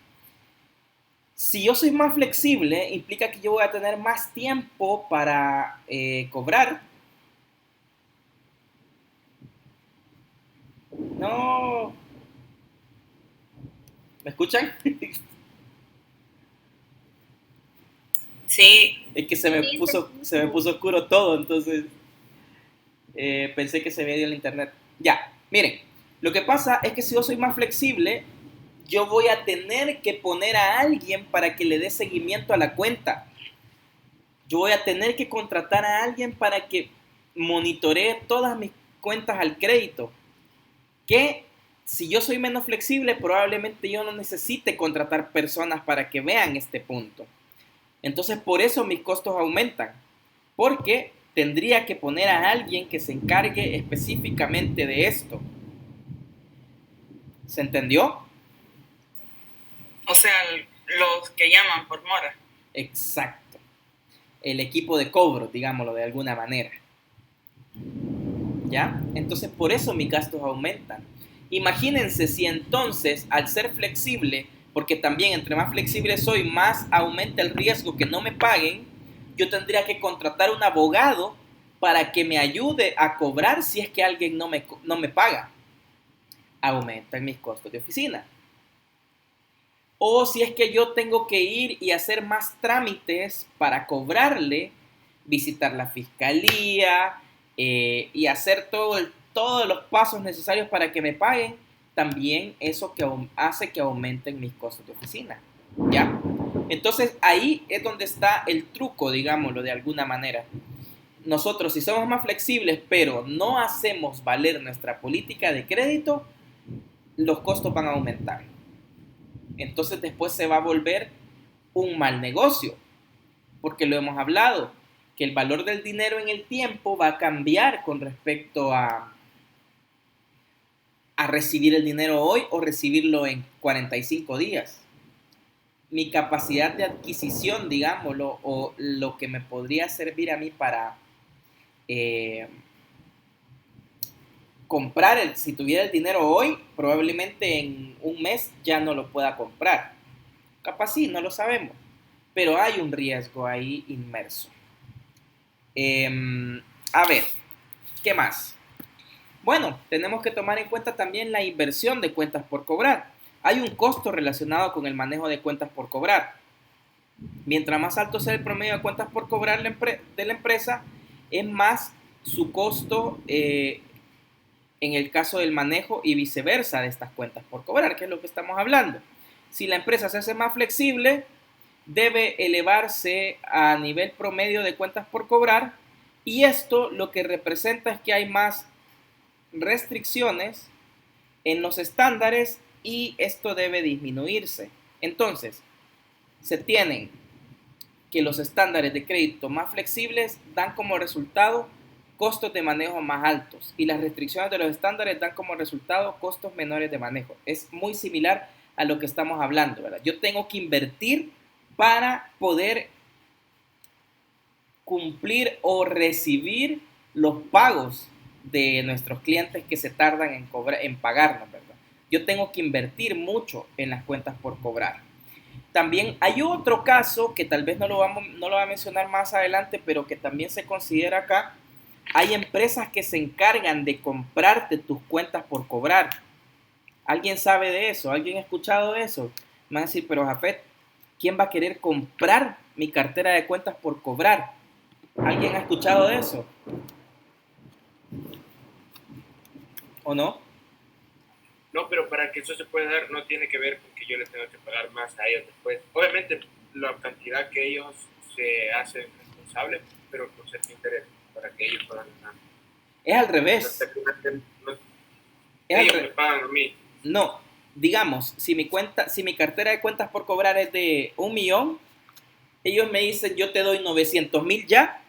Si yo soy más flexible, implica que yo voy a tener más tiempo para cobrar. No. ¿Me escuchan? Sí. Es que se me puso oscuro todo, entonces pensé que se había ido el internet. Ya, miren, lo que pasa es que si yo soy más flexible, yo voy a tener que poner a alguien para que le dé seguimiento a la cuenta. Yo voy a tener que contratar a alguien para que monitoree todas mis cuentas al crédito. Que si yo soy menos flexible, probablemente yo no necesite contratar personas para que vean este punto. Entonces, por eso mis costos aumentan. Porque tendría que poner a alguien que se encargue específicamente de esto. ¿Se entendió? O sea, los que llaman por mora. Exacto. El equipo de cobro, digámoslo de alguna manera. ¿Ya? Entonces, por eso mis gastos aumentan. Imagínense si entonces, al ser flexible, porque también entre más flexible soy, más aumenta el riesgo que no me paguen, yo tendría que contratar un abogado para que me ayude a cobrar si es que alguien no me paga. Aumentan mis costos de oficina. O si es que yo tengo que ir y hacer más trámites para cobrarle, visitar la fiscalía y hacer todos los pasos necesarios para que me paguen, también eso que hace que aumenten mis costos de oficina. ¿Ya? Entonces ahí es donde está el truco, digámoslo de alguna manera. Nosotros, si somos más flexibles, pero no hacemos valer nuestra política de crédito, los costos van a aumentar. Entonces después se va a volver un mal negocio, porque lo hemos hablado, que el valor del dinero en el tiempo va a cambiar con respecto a recibir el dinero hoy o recibirlo en 45 días. Mi capacidad de adquisición, digámoslo, o lo que me podría servir a mí para comprar, si tuviera el dinero hoy, probablemente en un mes ya no lo pueda comprar. Capaz sí, no lo sabemos, pero hay un riesgo ahí inmerso. A ver, ¿qué más? Bueno, tenemos que tomar en cuenta también la inversión de cuentas por cobrar. Hay un costo relacionado con el manejo de cuentas por cobrar. Mientras más alto sea el promedio de cuentas por cobrar de la empresa, es más su costo en el caso del manejo y viceversa de estas cuentas por cobrar, que es lo que estamos hablando. Si la empresa se hace más flexible, debe elevarse a nivel promedio de cuentas por cobrar, y esto lo que representa es que hay más restricciones en los estándares y esto debe disminuirse. Entonces, se tienen que los estándares de crédito más flexibles dan como resultado costos de manejo más altos y las restricciones de los estándares dan como resultado costos menores de manejo. Es muy similar a lo que estamos hablando, ¿verdad? Yo tengo que invertir para poder cumplir o recibir los pagos de nuestros clientes que se tardan en pagarnos, ¿verdad? Yo tengo que invertir mucho en las cuentas por cobrar. También hay otro caso que tal vez no lo va a mencionar más adelante, pero que también se considera acá. Hay empresas que se encargan de comprarte tus cuentas por cobrar. ¿Alguien sabe de eso? ¿Alguien ha escuchado de eso? Me van a decir, pero Jafet, ¿quién va a querer comprar mi cartera de cuentas por cobrar? ¿Alguien ha escuchado de eso? ¿O no? No, pero para que eso se pueda dar no tiene que ver con que yo les tengo que pagar más a ellos después. Obviamente, la cantidad que ellos se hacen responsables, pero con cierto interés, para que ellos puedan ganar. Es al revés. Ellos me pagan a mí. No, digamos, si mi cartera de cuentas por cobrar es de 1 millón, ellos me dicen, yo te doy 900,000 ya,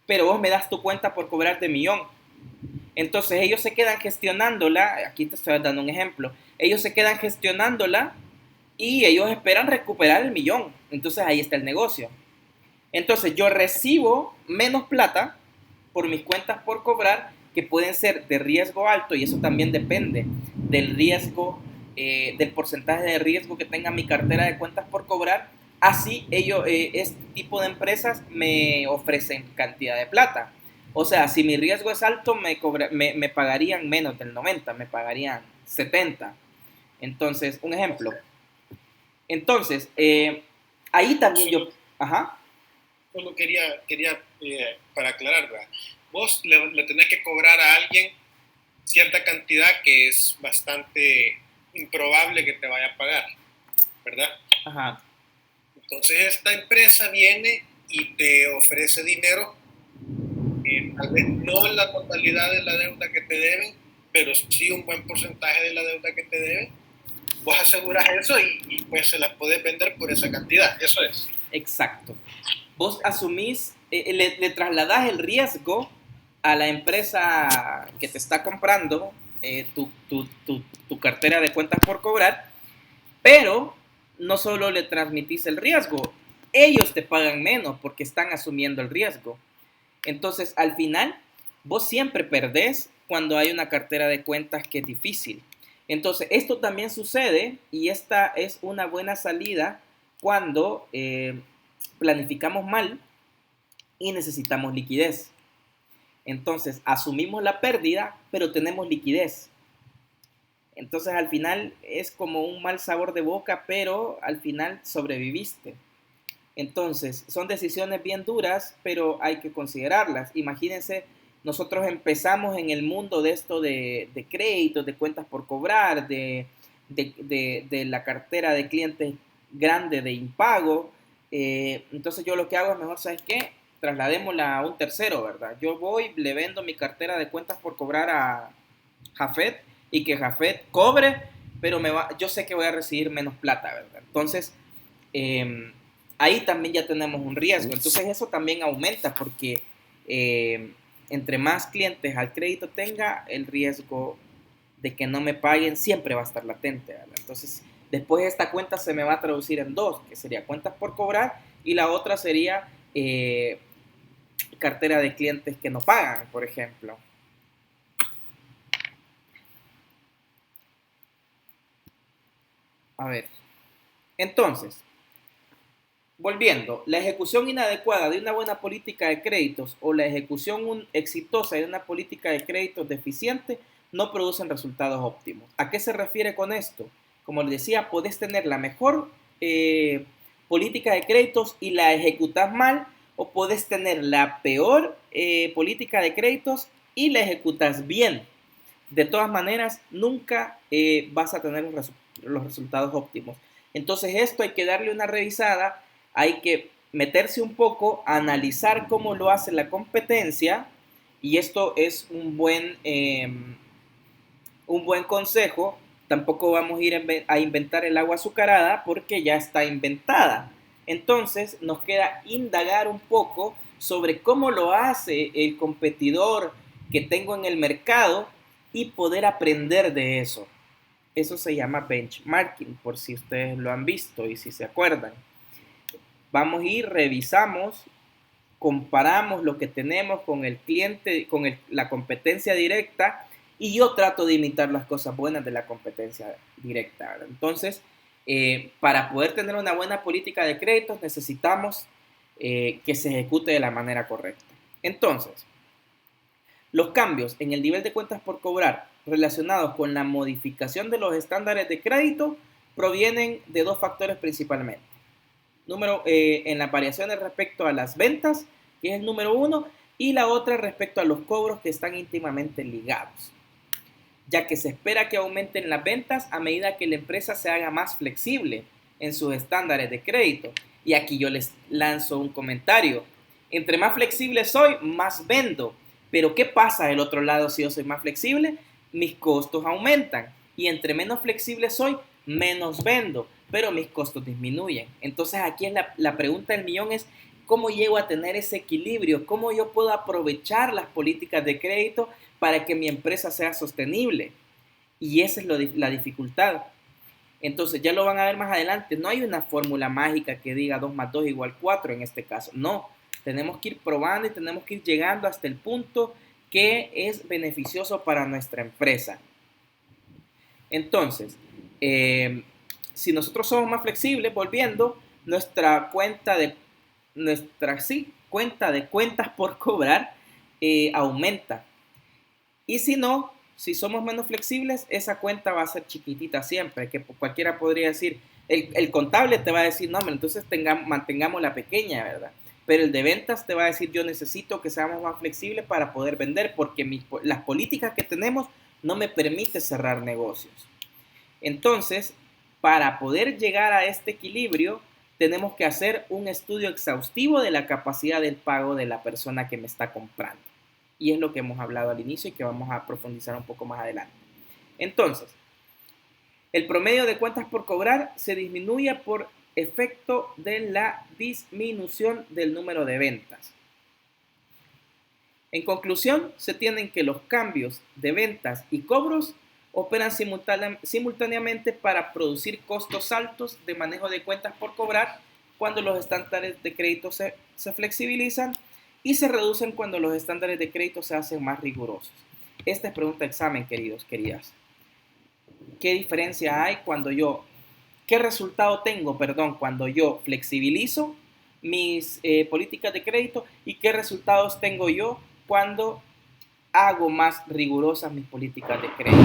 pero vos me das tu cuenta por cobrar de millón. Entonces ellos se quedan gestionándola, aquí te estoy dando un ejemplo, ellos se quedan gestionándola y ellos esperan recuperar el millón. Entonces ahí está el negocio. Entonces yo recibo menos plata por mis cuentas por cobrar, que pueden ser de riesgo alto, y eso también depende del riesgo, del porcentaje de riesgo que tenga mi cartera de cuentas por cobrar. Así este tipo de empresas me ofrecen cantidad de plata. O sea, si mi riesgo es alto, me pagarían menos del 90, me pagarían 70. Entonces, un ejemplo. Entonces, ahí también yo... Ajá. Solo quería para aclarar, ¿verdad? Vos le tenés que cobrar a alguien cierta cantidad que es bastante improbable que te vaya a pagar, ¿verdad? Ajá. Entonces esta empresa viene y te ofrece dinero, tal vez no la totalidad de la deuda que te deben, pero sí un buen porcentaje de la deuda que te deben. Vos aseguras eso y pues se la podés vender por esa cantidad, eso es. Exacto. Vos asumís, le trasladás el riesgo a la empresa que te está comprando tu cartera de cuentas por cobrar, pero no solo le transmitís el riesgo, ellos te pagan menos porque están asumiendo el riesgo. Entonces, al final, vos siempre perdés cuando hay una cartera de cuentas que es difícil. Entonces, esto también sucede, y esta es una buena salida cuando planificamos mal y necesitamos liquidez. Entonces, asumimos la pérdida, pero tenemos liquidez. Entonces, al final es como un mal sabor de boca, pero al final sobreviviste. Entonces, son decisiones bien duras, pero hay que considerarlas. Imagínense, nosotros empezamos en el mundo de esto de créditos, de cuentas por cobrar, de la cartera de clientes grande de impago. Entonces, yo lo que hago es mejor, ¿sabes qué? Trasladémosla a un tercero, ¿verdad? Yo voy, le vendo mi cartera de cuentas por cobrar a Jafet, y que Jafet cobre, pero yo sé que voy a recibir menos plata, ¿verdad? Entonces, ahí también ya tenemos un riesgo. Entonces, eso también aumenta porque entre más clientes al crédito tenga, el riesgo de que no me paguen siempre va a estar latente, ¿verdad? Entonces, después esta cuenta se me va a traducir en dos, que sería cuentas por cobrar, y la otra sería cartera de clientes que no pagan, por ejemplo. A ver, entonces, volviendo, la ejecución inadecuada de una buena política de créditos o la ejecución exitosa de una política de créditos deficiente no producen resultados óptimos. ¿A qué se refiere con esto? Como les decía, podés tener la mejor política de créditos y la ejecutas mal, o podés tener la peor política de créditos y la ejecutas bien. De todas maneras, nunca vas a tener los resultados óptimos. Entonces, esto hay que darle una revisada, hay que meterse un poco, analizar cómo lo hace la competencia, y esto es un buen consejo. Tampoco vamos a ir a inventar el agua azucarada porque ya está inventada. Entonces, nos queda indagar un poco sobre cómo lo hace el competidor que tengo en el mercado y poder aprender de eso. Eso se llama benchmarking, por si ustedes lo han visto y si se acuerdan. Vamos a ir, revisamos, comparamos lo que tenemos con el cliente, con la competencia directa, y yo trato de imitar las cosas buenas de la competencia directa, ¿verdad? Entonces, para poder tener una buena política de créditos necesitamos que se ejecute de la manera correcta. Entonces, los cambios en el nivel de cuentas por cobrar relacionados con la modificación de los estándares de crédito provienen de dos factores principalmente. En las variaciones respecto a las ventas, que es el número uno, y la otra respecto a los cobros, que están íntimamente ligados. ya que se espera que aumenten las ventas a medida que la empresa se haga más flexible en sus estándares de crédito. Y aquí yo les lanzo un comentario. Entre más flexible soy, más vendo. Pero ¿qué pasa del otro lado si yo soy más flexible? Mis costos aumentan. Y entre menos flexible soy, menos vendo. Pero mis costos disminuyen. Entonces aquí es la pregunta del millón es, ¿cómo llego a tener ese equilibrio? ¿Cómo yo puedo aprovechar las políticas de crédito para que mi empresa sea sostenible? Y esa es la dificultad. Entonces ya lo van a ver más adelante. No hay una fórmula mágica que diga 2 más 2 igual 4 en este caso. No, tenemos que ir probando y tenemos que ir llegando hasta el punto que es beneficioso para nuestra empresa. Entonces, si nosotros somos más flexibles, volviendo, nuestra cuenta de cuentas por cobrar aumenta. Y si no, si somos menos flexibles, esa cuenta va a ser chiquitita siempre, que cualquiera podría decir, el contable te va a decir, no, entonces mantengamos la pequeña, ¿verdad? Pero el de ventas te va a decir, yo necesito que seamos más flexibles para poder vender, porque las políticas que tenemos no me permiten cerrar negocios. Entonces, para poder llegar a este equilibrio, tenemos que hacer un estudio exhaustivo de la capacidad del pago de la persona que me está comprando. Y es lo que hemos hablado al inicio y que vamos a profundizar un poco más adelante. Entonces, el promedio de cuentas por cobrar se disminuye por efecto de la disminución del número de ventas. En conclusión, se tienen que los cambios de ventas y cobros operan simultáneamente para producir costos altos de manejo de cuentas por cobrar cuando los estándares de crédito se flexibilizan y se reducen cuando los estándares de crédito se hacen más rigurosos. Esta es pregunta de examen, queridos, queridas. ¿Qué diferencia hay qué resultado tengo, cuando yo flexibilizo mis políticas de crédito y qué resultados tengo yo cuando hago más rigurosas mis políticas de crédito?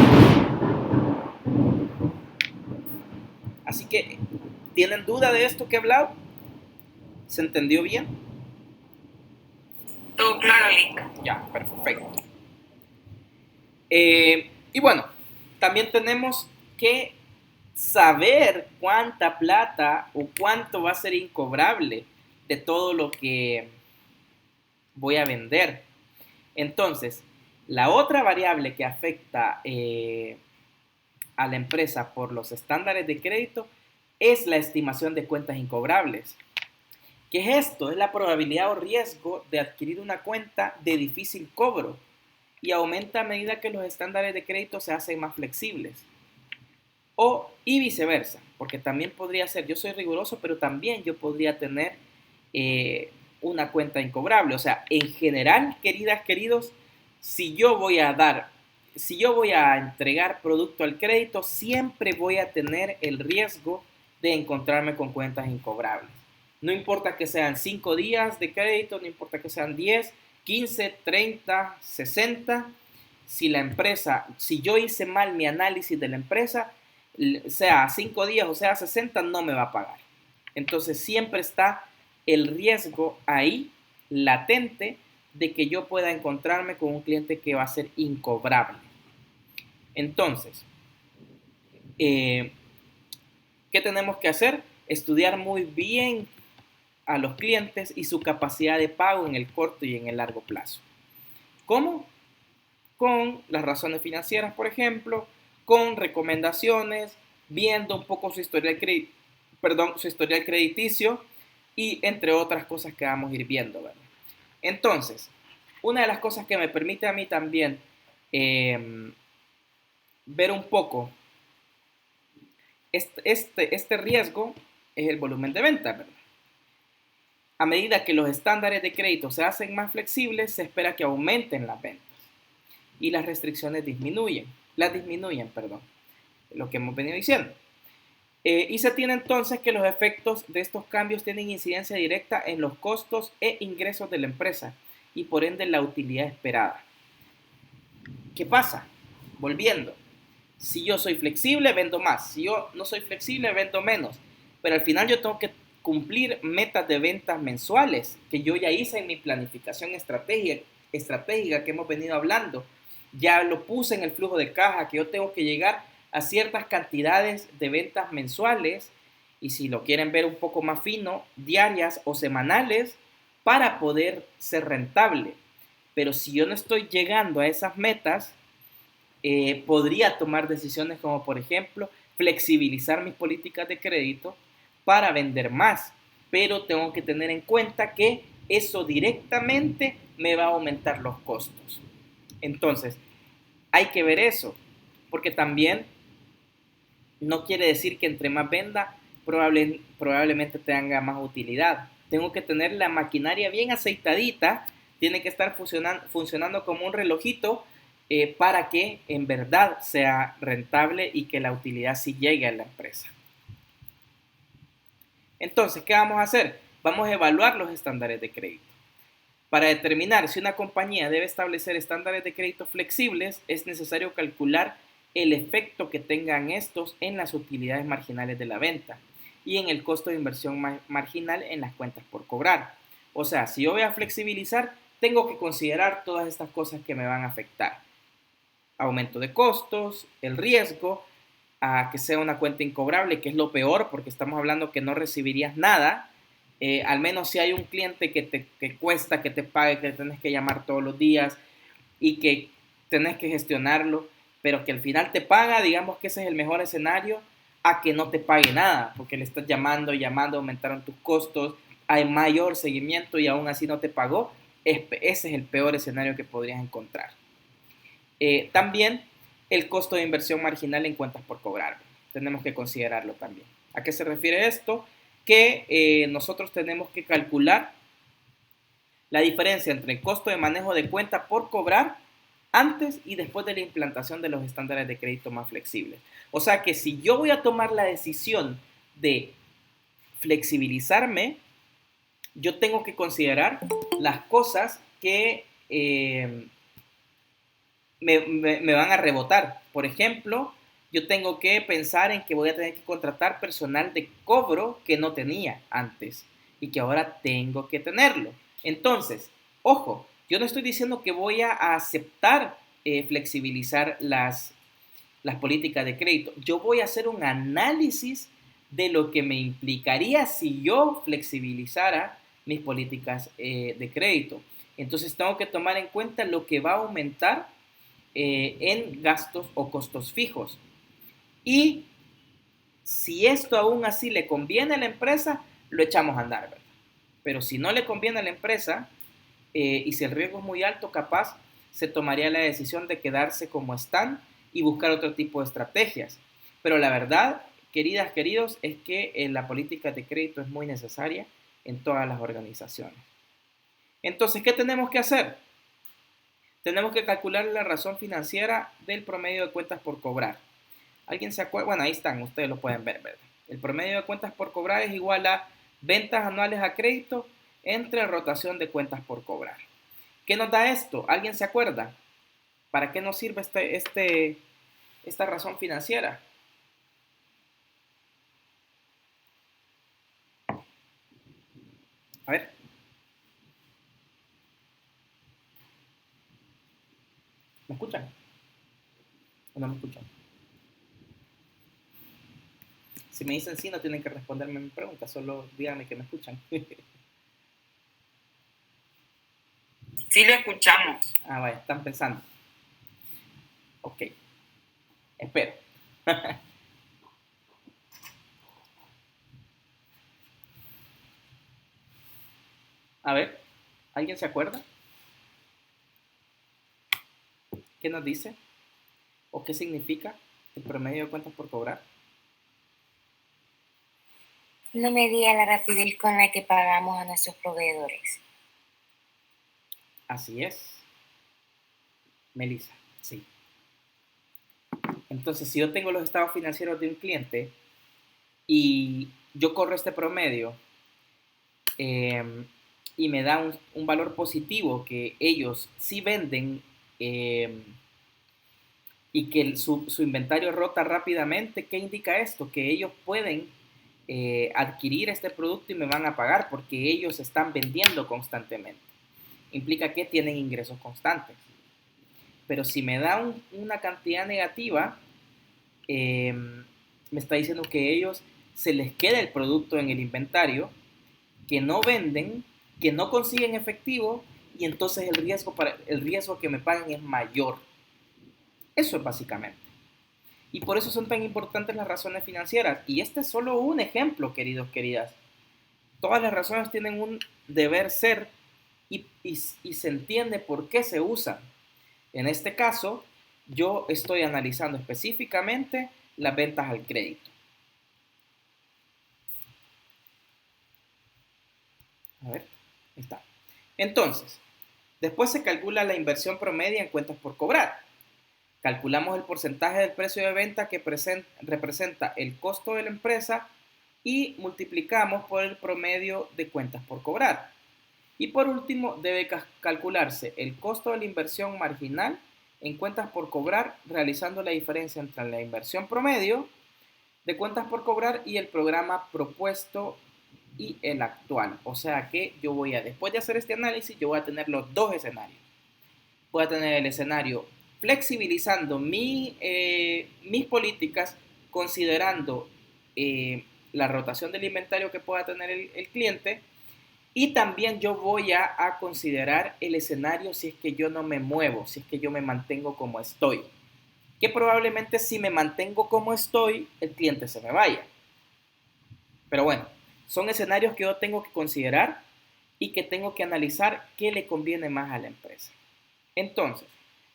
Así que, ¿tienen duda de esto que he hablado? ¿Se entendió bien? Todo claro, Link. Ya, perfecto. Y bueno, también tenemos que saber cuánta plata o cuánto va a ser incobrable de todo lo que voy a vender. Entonces, la otra variable que afecta a la empresa por los estándares de crédito es la estimación de cuentas incobrables. ¿Qué es esto? Es la probabilidad o riesgo de adquirir una cuenta de difícil cobro y aumenta a medida que los estándares de crédito se hacen más flexibles. Y viceversa, porque también podría ser, yo soy riguroso, pero también yo podría tener una cuenta incobrable. O sea, en general, queridas, queridos, si yo voy a entregar producto al crédito, siempre voy a tener el riesgo de encontrarme con cuentas incobrables. No importa que sean 5 días de crédito, no importa que sean 10, 15, 30, 60. Si yo hice mal mi análisis de la empresa, sea 5 días o sea 60, no me va a pagar. Entonces siempre está el riesgo ahí, latente, de que yo pueda encontrarme con un cliente que va a ser incobrable. Entonces, ¿qué tenemos que hacer? Estudiar muy bien a los clientes y su capacidad de pago en el corto y en el largo plazo. ¿Cómo? Con las razones financieras, por ejemplo, con recomendaciones, viendo un poco su historial crediticio y entre otras cosas que vamos a ir viendo, ¿verdad? Entonces, una de las cosas que me permite a mí también ver un poco este riesgo es el volumen de venta, ¿verdad? A medida que los estándares de crédito se hacen más flexibles, se espera que aumenten las ventas y las restricciones disminuyen, lo que hemos venido diciendo. Y se tiene entonces que los efectos de estos cambios tienen incidencia directa en los costos e ingresos de la empresa y por ende la utilidad esperada. ¿Qué pasa? Volviendo, si yo soy flexible, vendo más. Si yo no soy flexible, vendo menos. Pero al final yo tengo que cumplir metas de ventas mensuales que yo ya hice en mi planificación estratégica que hemos venido hablando. ya lo puse en el flujo de caja, que yo tengo que llegar a ciertas cantidades de ventas mensuales y si lo quieren ver un poco más fino, diarias o semanales para poder ser rentable. Pero si yo no estoy llegando a esas metas, podría tomar decisiones como por ejemplo flexibilizar mis políticas de crédito para vender más, pero tengo que tener en cuenta que eso directamente me va a aumentar los costos. Entonces, hay que ver eso, porque también no quiere decir que entre más venda, probablemente tenga más utilidad. Tengo que tener la maquinaria bien aceitadita, tiene que estar funcionando como un relojito para que en verdad sea rentable y que la utilidad sí llegue a la empresa. Entonces, ¿qué vamos a hacer? Vamos a evaluar los estándares de crédito. Para determinar si una compañía debe establecer estándares de crédito flexibles, es necesario calcular el efecto que tengan estos en las utilidades marginales de la venta y en el costo de inversión marginal en las cuentas por cobrar. O sea, si yo voy a flexibilizar, tengo que considerar todas estas cosas que me van a afectar. Aumento de costos, el riesgo a que sea una cuenta incobrable, que es lo peor porque estamos hablando que no recibirías nada. Al menos si hay un cliente que cuesta que te pague, que tenés que llamar todos los días y que tenés que gestionarlo, pero que al final te paga, digamos que ese es el mejor escenario, a que no te pague nada, porque le estás llamando, aumentaron tus costos, hay mayor seguimiento y aún así no te pagó. Ese es el peor escenario que podrías encontrar. También el costo de inversión marginal en cuentas por cobrar. Tenemos que considerarlo también. ¿A qué se refiere esto? Que nosotros tenemos que calcular la diferencia entre el costo de manejo de cuenta por cobrar antes y después de la implantación de los estándares de crédito más flexibles. O sea que si yo voy a tomar la decisión de flexibilizarme, yo tengo que considerar las cosas que me van a rebotar. Por ejemplo, yo tengo que pensar en que voy a tener que contratar personal de cobro que no tenía antes y que ahora tengo que tenerlo. Entonces, ojo, yo no estoy diciendo que voy a aceptar flexibilizar las políticas de crédito. Yo voy a hacer un análisis de lo que me implicaría si yo flexibilizara mis políticas de crédito. Entonces tengo que tomar en cuenta lo que va a aumentar en gastos o costos fijos. Y si esto aún así le conviene a la empresa, lo echamos a andar, ¿verdad? Pero si no le conviene a la empresa y si el riesgo es muy alto, capaz se tomaría la decisión de quedarse como están y buscar otro tipo de estrategias. Pero la verdad, queridas, queridos, es que la política de crédito es muy necesaria en todas las organizaciones. Entonces, ¿qué tenemos que hacer? Tenemos que calcular la razón financiera del promedio de cuentas por cobrar. ¿Alguien se acuerda? Bueno, ahí están, ustedes lo pueden ver, ¿verdad? El promedio de cuentas por cobrar es igual a ventas anuales a crédito entre rotación de cuentas por cobrar. ¿Qué nos da esto? ¿Alguien se acuerda? ¿Para qué nos sirve esta razón financiera? A ver. ¿Me escuchan? ¿O no me escuchan? Si me dicen sí, no tienen que responderme mi pregunta, solo díganme que me escuchan. Sí lo escuchamos. Ah, vaya, están pensando. Ok. Espero. A ver, ¿alguien se acuerda? ¿Qué nos dice? ¿O qué significa el promedio de cuentas por cobrar? No medía la rapidez con la que pagamos a nuestros proveedores. Así es. Melissa, sí. Entonces, si yo tengo los estados financieros de un cliente y yo corro este promedio y me da un valor positivo que ellos sí venden y que su inventario rota rápidamente, ¿qué indica esto? Que ellos pueden adquirir este producto y me van a pagar porque ellos están vendiendo constantemente. Implica que tienen ingresos constantes. pero si me da una cantidad negativa, me está diciendo que ellos se les queda el producto en el inventario, que no venden, que no consiguen efectivo y entonces el riesgo que me paguen es mayor. Eso es básicamente. Y por eso son tan importantes las razones financieras. Y este es solo un ejemplo, queridos, queridas. Todas las razones tienen un deber ser y se entiende por qué se usan. En este caso, yo estoy analizando específicamente las ventas al crédito. A ver, ahí está. Entonces, después se calcula la inversión promedio en cuentas por cobrar. Calculamos el porcentaje del precio de venta que representa el costo de la empresa y multiplicamos por el promedio de cuentas por cobrar. Y por último, debe calcularse el costo de la inversión marginal en cuentas por cobrar, realizando la diferencia entre la inversión promedio de cuentas por cobrar y el programa propuesto y el actual. O sea que yo voy a, después de hacer este análisis, yo voy a tener los dos escenarios. Voy a tener el escenario flexibilizando mis políticas, considerando la rotación del inventario que pueda tener el cliente, y también yo voy a considerar el escenario si es que yo no me muevo, si es que yo me mantengo como estoy. Que probablemente si me mantengo como estoy, el cliente se me vaya. Pero bueno, son escenarios que yo tengo que considerar y que tengo que analizar qué le conviene más a la empresa. Entonces,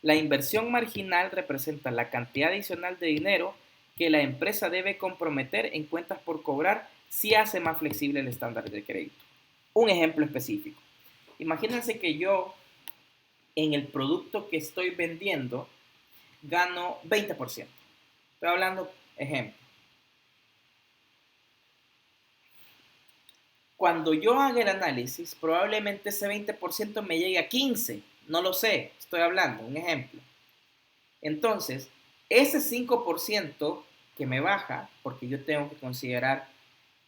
la inversión marginal representa la cantidad adicional de dinero que la empresa debe comprometer en cuentas por cobrar si hace más flexible el estándar de crédito. Un ejemplo específico. Imagínense que yo en el producto que estoy vendiendo gano 20%. Estoy hablando ejemplo. Cuando yo haga el análisis, probablemente ese 20% me llegue a 15%. No lo sé, estoy hablando, un ejemplo. Entonces, ese 5% que me baja, porque yo tengo que considerar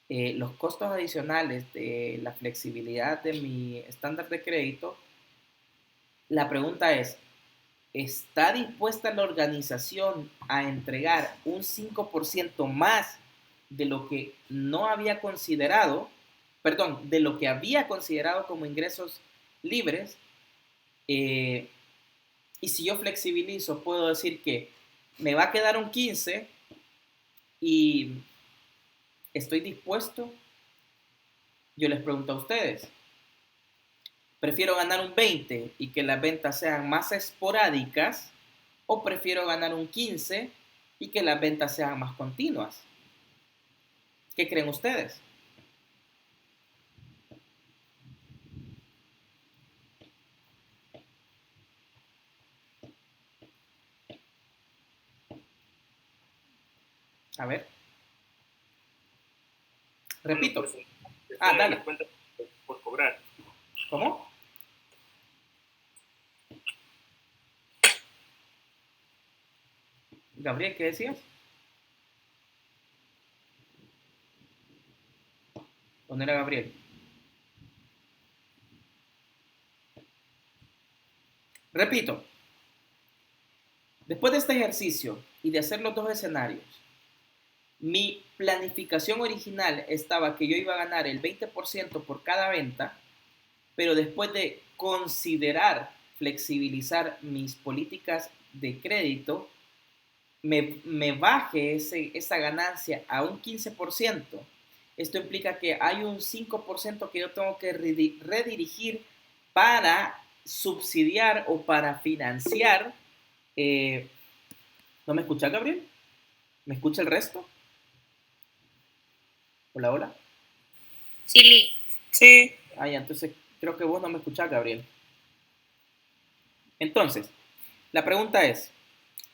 los costos adicionales de la flexibilidad de mi estándar de crédito, la pregunta es, ¿está dispuesta la organización a entregar un 5% más de lo que no había considerado, de lo que había considerado como ingresos libres? Y si yo flexibilizo, puedo decir que me va a quedar un 15 y estoy dispuesto. Yo les pregunto a ustedes, ¿prefiero ganar un 20 y que las ventas sean más esporádicas o prefiero ganar un 15 y que las ventas sean más continuas? ¿Qué creen ustedes? A ver. Repito. Dale. Por cobrar. ¿Cómo? Gabriel, ¿qué decías? ¿Dónde era Gabriel? Repito. Después de este ejercicio y de hacer los dos escenarios, mi planificación original estaba que yo iba a ganar el 20% por cada venta, pero después de considerar flexibilizar mis políticas de crédito, me baje esa ganancia a un 15%. Esto implica que hay un 5% que yo tengo que redirigir para subsidiar o para financiar. ¿No me escucha, Gabriel? ¿Me escucha el resto? Hola, hola. Sí. Sí. Ya, entonces creo que vos no me escuchás, Gabriel. Entonces, la pregunta es,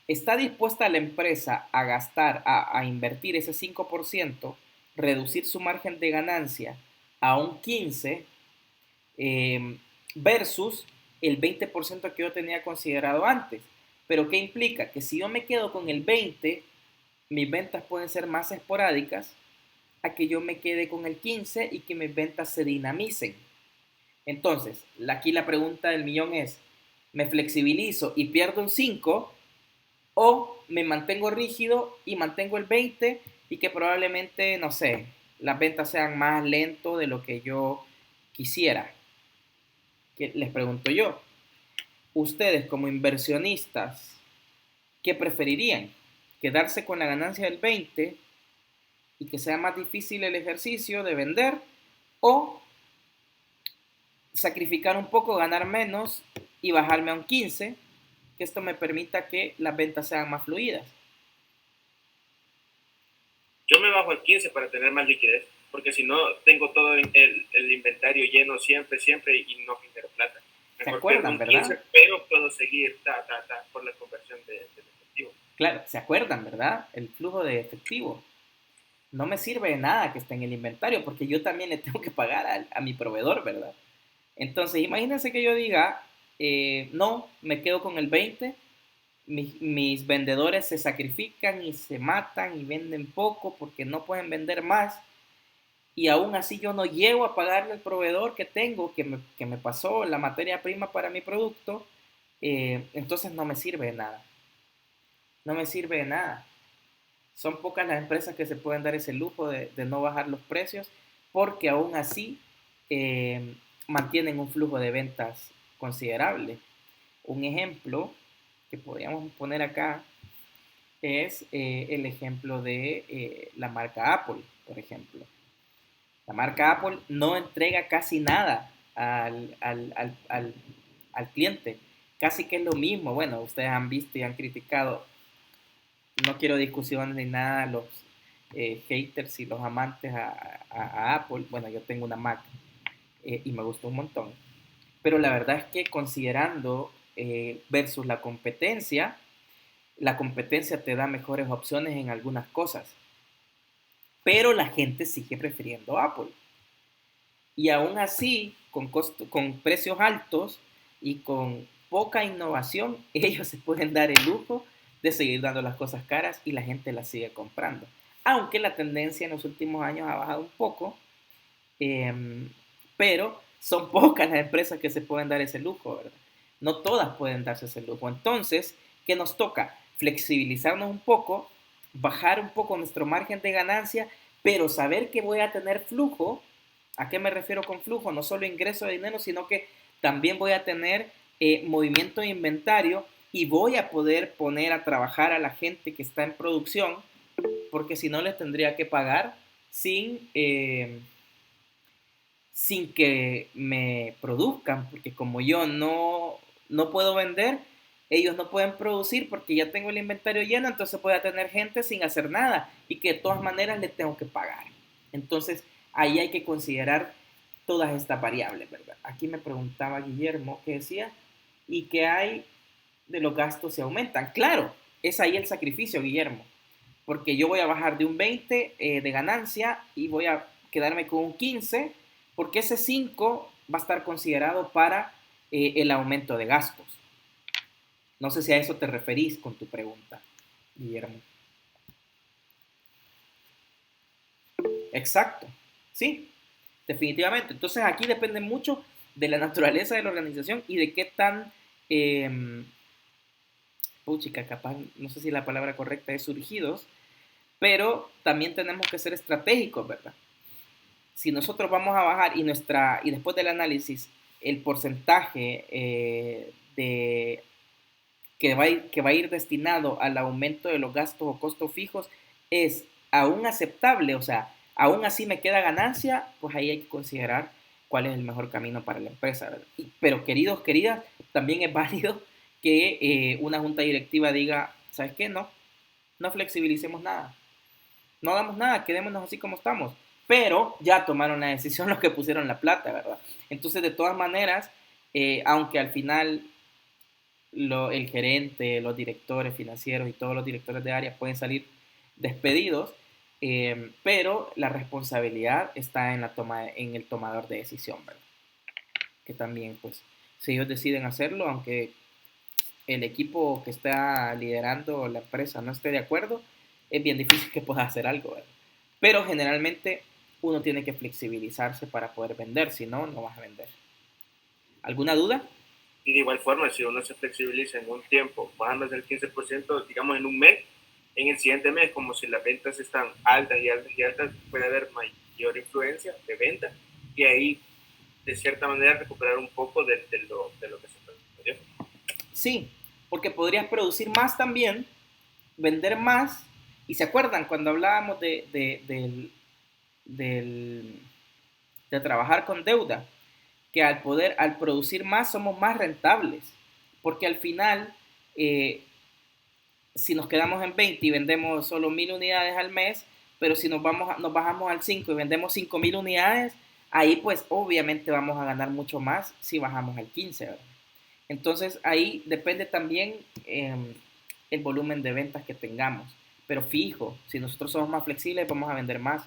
¿está dispuesta la empresa a gastar, a invertir ese 5%, reducir su margen de ganancia a un 15% versus el 20% que yo tenía considerado antes? ¿Pero qué implica? Que si yo me quedo con el 20%, mis ventas pueden ser más esporádicas a que yo me quede con el 15% y que mis ventas se dinamicen. Entonces, aquí la pregunta del millón es, me flexibilizo y pierdo un 5, o me mantengo rígido y mantengo el 20 y que probablemente, no sé, las ventas sean más lento de lo que yo quisiera. Que les pregunto yo, ustedes como inversionistas, ¿qué preferirían? ¿Quedarse con la ganancia del 20 y que sea más difícil el ejercicio de vender, o sacrificar un poco, ganar menos y bajarme a un 15, que esto me permita que las ventas sean más fluidas? Yo me bajo al 15 para tener más liquidez, porque si no tengo todo el inventario lleno siempre y no genero plata. ¿Se acuerdan, verdad? 15, pero puedo seguir por la conversión del efectivo. Claro, ¿se acuerdan, verdad? El flujo de efectivo. No me sirve de nada que esté en el inventario, porque yo también le tengo que pagar a mi proveedor, ¿verdad? Entonces, imagínense que yo diga, no, me quedo con el 20, mis vendedores se sacrifican y se matan y venden poco porque no pueden vender más, y aún así yo no llego a pagarle al proveedor que tengo, que me pasó la materia prima para mi producto, entonces no me sirve de nada. No me sirve de nada. Son pocas las empresas que se pueden dar ese lujo de no bajar los precios, porque aún así mantienen un flujo de ventas considerable. Un ejemplo que podríamos poner acá es el ejemplo de la marca Apple, por ejemplo. La marca Apple no entrega casi nada al cliente. Casi que es lo mismo. Bueno, ustedes han visto y han criticado. No quiero discusiones ni nada, los haters y los amantes a Apple. Bueno, yo tengo una Mac y me gustó un montón. Pero la verdad es que considerando versus la competencia te da mejores opciones en algunas cosas. Pero la gente sigue prefiriendo Apple. Y aún así, con precios altos y con poca innovación, ellos se pueden dar el lujo de seguir dando las cosas caras y la gente las sigue comprando. Aunque la tendencia en los últimos años ha bajado un poco, pero son pocas las empresas que se pueden dar ese lujo, ¿verdad? No todas pueden darse ese lujo. Entonces, ¿qué nos toca? Flexibilizarnos un poco, bajar un poco nuestro margen de ganancia, pero saber que voy a tener flujo. ¿A qué me refiero con flujo? No solo ingreso de dinero, sino que también voy a tener movimiento de inventario y voy a poder poner a trabajar a la gente que está en producción, porque si no les tendría que pagar sin que me produzcan, porque como yo no puedo vender, ellos no pueden producir porque ya tengo el inventario lleno, entonces voy a tener gente sin hacer nada y que de todas maneras le tengo que pagar. Entonces ahí hay que considerar todas estas variables, ¿verdad? Aquí me preguntaba Guillermo qué decía, y qué hay de los gastos se aumentan. Claro, es ahí el sacrificio, Guillermo, porque yo voy a bajar de un 20 de ganancia y voy a quedarme con un 15, porque ese 5 va a estar considerado para el aumento de gastos. No sé si a eso te referís con tu pregunta, Guillermo. Exacto, sí, definitivamente. Entonces aquí depende mucho de la naturaleza de la organización y de qué tan, capaz, no sé si la palabra correcta es surgidos, pero también tenemos que ser estratégicos, ¿verdad? Si nosotros vamos a bajar y después del análisis, el porcentaje que va a ir destinado al aumento de los gastos o costos fijos es aún aceptable, o sea, aún así me queda ganancia, pues ahí hay que considerar cuál es el mejor camino para la empresa, ¿verdad? Pero queridos, queridas, también es válido que una junta directiva diga, ¿sabes qué? No flexibilicemos nada, no hagamos nada, quedémonos así como estamos. Pero ya tomaron la decisión los que pusieron la plata, ¿verdad? Entonces, de todas maneras, aunque al final el gerente, los directores financieros y todos los directores de área pueden salir despedidos, pero la responsabilidad está en el tomador de decisión, ¿verdad? Que también, pues, si ellos deciden hacerlo, aunque el equipo que está liderando la empresa no esté de acuerdo, es bien difícil que pueda hacer algo, ¿verdad? Pero generalmente uno tiene que flexibilizarse para poder vender, si no, no vas a vender. ¿Alguna duda? Y de igual forma, si uno se flexibiliza en un tiempo, bajando del 15%, digamos en un mes, en el siguiente mes, como si las ventas están altas y altas y altas, puede haber mayor influencia de venta y ahí, de cierta manera, recuperar un poco de lo que se perdió. Sí, porque podrías producir más también, vender más. Y se acuerdan cuando hablábamos de trabajar con deuda, que al producir más somos más rentables, porque al final, si nos quedamos en 20 y vendemos solo 1000 unidades al mes, pero si nos bajamos al 5 y vendemos 5000 unidades, ahí pues obviamente vamos a ganar mucho más si bajamos al 15, ¿verdad? Entonces ahí depende también el volumen de ventas que tengamos. Pero fijo, si nosotros somos más flexibles vamos a vender más.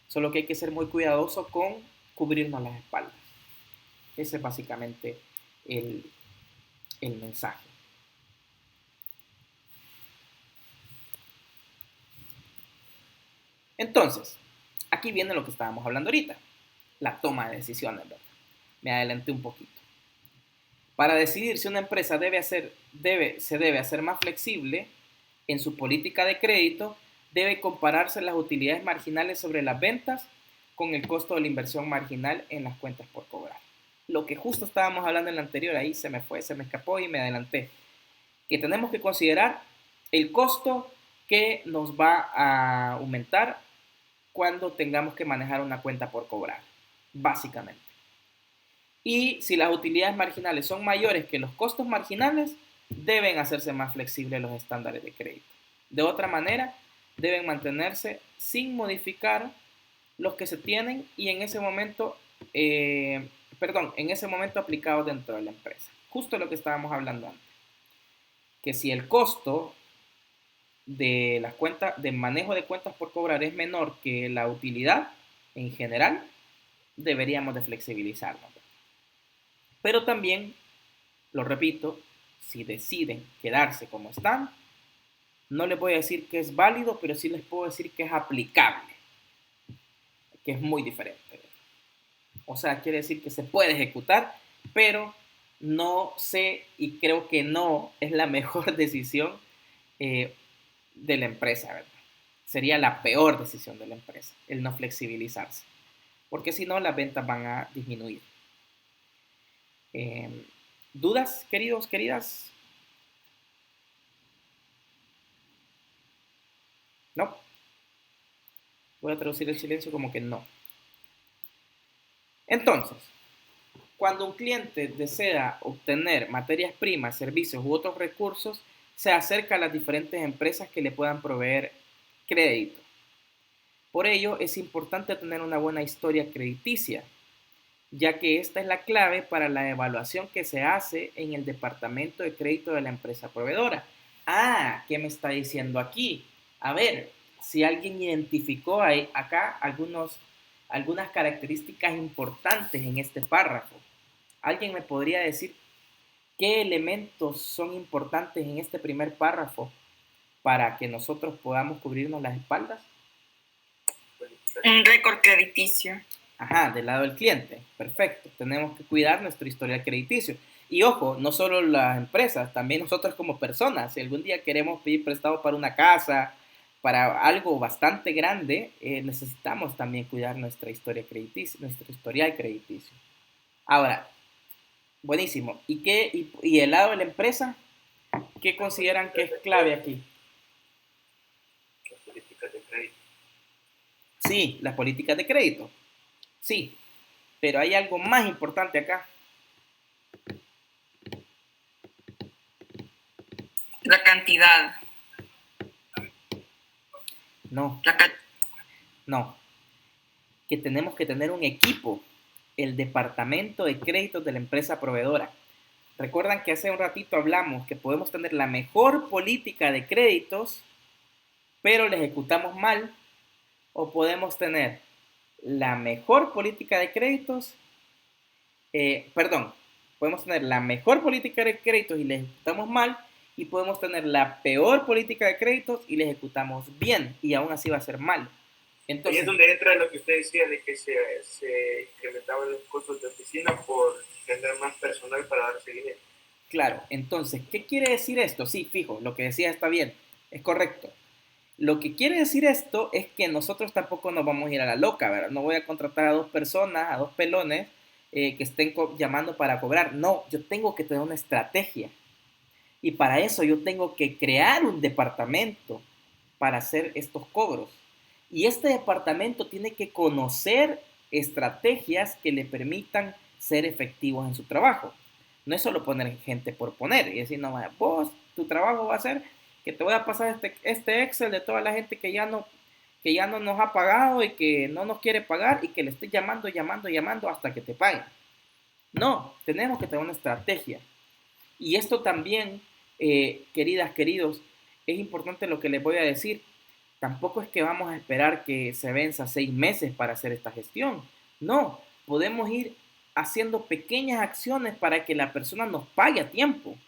Solo que hay que ser muy cuidadoso con cubrirnos las espaldas. Ese es básicamente el mensaje. Entonces, aquí viene lo que estábamos hablando ahorita. La toma de decisiones, ¿verdad? Me adelanté un poquito. Para decidir si una empresa se debe hacer más flexible en su política de crédito, debe compararse las utilidades marginales sobre las ventas con el costo de la inversión marginal en las cuentas por cobrar. Lo que justo estábamos hablando en la anterior, ahí se me escapó y me adelanté. Que tenemos que considerar el costo que nos va a aumentar cuando tengamos que manejar una cuenta por cobrar, básicamente. Y si las utilidades marginales son mayores que los costos marginales, deben hacerse más flexibles los estándares de crédito. De otra manera, deben mantenerse sin modificar los que se tienen y en ese momento aplicados dentro de la empresa. Justo lo que estábamos hablando antes. Que si el costo de las cuentas, de manejo de cuentas por cobrar es menor que la utilidad en general, deberíamos de flexibilizarlo. Pero también, lo repito, si deciden quedarse como están, no les voy a decir que es válido, pero sí les puedo decir que es aplicable, que es muy diferente. O sea, quiere decir que se puede ejecutar, pero no sé y creo que no es la mejor decisión de la empresa, ¿verdad? Sería la peor decisión de la empresa, el no flexibilizarse, porque si no las ventas van a disminuir. ¿Dudas, queridos, queridas? ¿No? Voy a traducir el silencio como que no. Entonces, cuando un cliente desea obtener materias primas, servicios u otros recursos, se acerca a las diferentes empresas que le puedan proveer crédito. Por ello, es importante tener una buena historia crediticia, ya que esta es la clave para la evaluación que se hace en el departamento de crédito de la empresa proveedora. Ah, ¿qué me está diciendo aquí? A ver, si alguien identificó acá algunas características importantes en este párrafo, ¿alguien me podría decir qué elementos son importantes en este primer párrafo para que nosotros podamos cubrirnos las espaldas? Un récord crediticio. Ajá, del lado del cliente. Perfecto. Tenemos que cuidar nuestro historial crediticio. Y ojo, no solo las empresas, también nosotros como personas. Si algún día queremos pedir prestado para una casa, para algo bastante grande, necesitamos también cuidar nuestra historia crediticia, nuestro historial crediticio. Ahora, buenísimo. ¿Y el lado de la empresa? ¿Qué consideran que es clave aquí? Las políticas de crédito. Sí, las políticas de crédito. Sí, pero hay algo más importante acá. La cantidad. No, no. Que tenemos que tener un equipo, el departamento de créditos de la empresa proveedora. Recuerdan que hace un ratito hablamos que podemos tener la mejor política de créditos, pero la ejecutamos mal, o podemos tener la mejor política de créditos, podemos tener la mejor política de créditos y la ejecutamos mal, y podemos tener la peor política de créditos y la ejecutamos bien, y aún así va a ser mal. Entonces, ahí es donde entra lo que usted decía de que se incrementaban los costos de oficina por tener más personal para dar seguimiento. Claro, entonces, ¿qué quiere decir esto? Sí, fijo, lo que decía está bien, es correcto. Lo que quiere decir esto es que nosotros tampoco nos vamos a ir a la loca, ¿verdad? No voy a contratar a 2 personas, a 2 pelones que estén llamando para cobrar. No, yo tengo que tener una estrategia. Y para eso yo tengo que crear un departamento para hacer estos cobros. Y este departamento tiene que conocer estrategias que le permitan ser efectivos en su trabajo. No es solo poner gente por poner y decir, no, vos, tu trabajo va a ser que te voy a pasar este Excel de toda la gente que ya no nos ha pagado y que no nos quiere pagar y que le estés llamando hasta que te paguen. No, tenemos que tener una estrategia. Y esto también, queridas, queridos, es importante lo que les voy a decir. Tampoco es que vamos a esperar que se venza 6 meses para hacer esta gestión. No, podemos ir haciendo pequeñas acciones para que la persona nos pague a tiempo.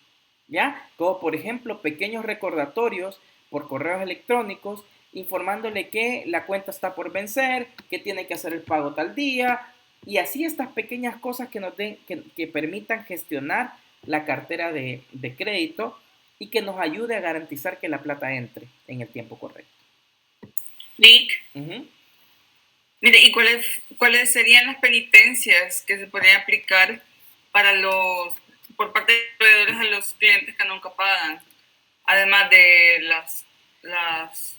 ¿Ya? Como por ejemplo pequeños recordatorios por correos electrónicos informándole que la cuenta está por vencer, que tiene que hacer el pago tal día, y así estas pequeñas cosas que nos den, que permitan gestionar la cartera de crédito y que nos ayude a garantizar que la plata entre en el tiempo correcto. Nick, Uh-huh. mire, ¿y cuáles serían las penitencias que se podrían aplicar para por parte de los proveedores a los clientes que nunca pagan? Además de las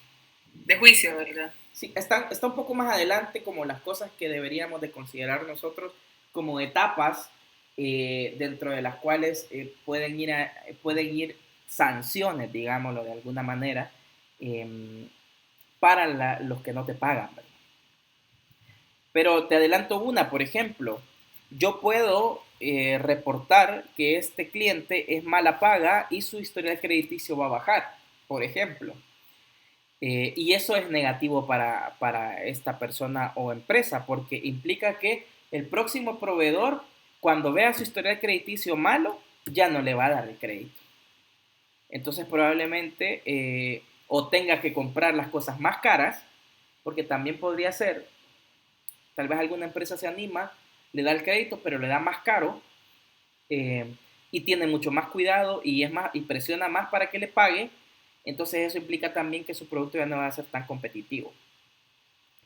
de juicio, ¿verdad? Sí, está un poco más adelante como las cosas que deberíamos de considerar nosotros como etapas dentro de las cuales pueden ir sanciones, digámoslo de alguna manera, para los que no te pagan, ¿verdad? Pero te adelanto una, por ejemplo, yo puedo reportar que este cliente es mala paga y su historial crediticio va a bajar, por ejemplo. Y eso es negativo para esta persona o empresa, porque implica que el próximo proveedor, cuando vea su historial crediticio malo, ya no le va a dar el crédito. Entonces probablemente o tenga que comprar las cosas más caras, porque también podría ser, tal vez alguna empresa se anima, le da el crédito, pero le da más caro y tiene mucho más cuidado y presiona más para que le pague. Entonces eso implica también que su producto ya no va a ser tan competitivo,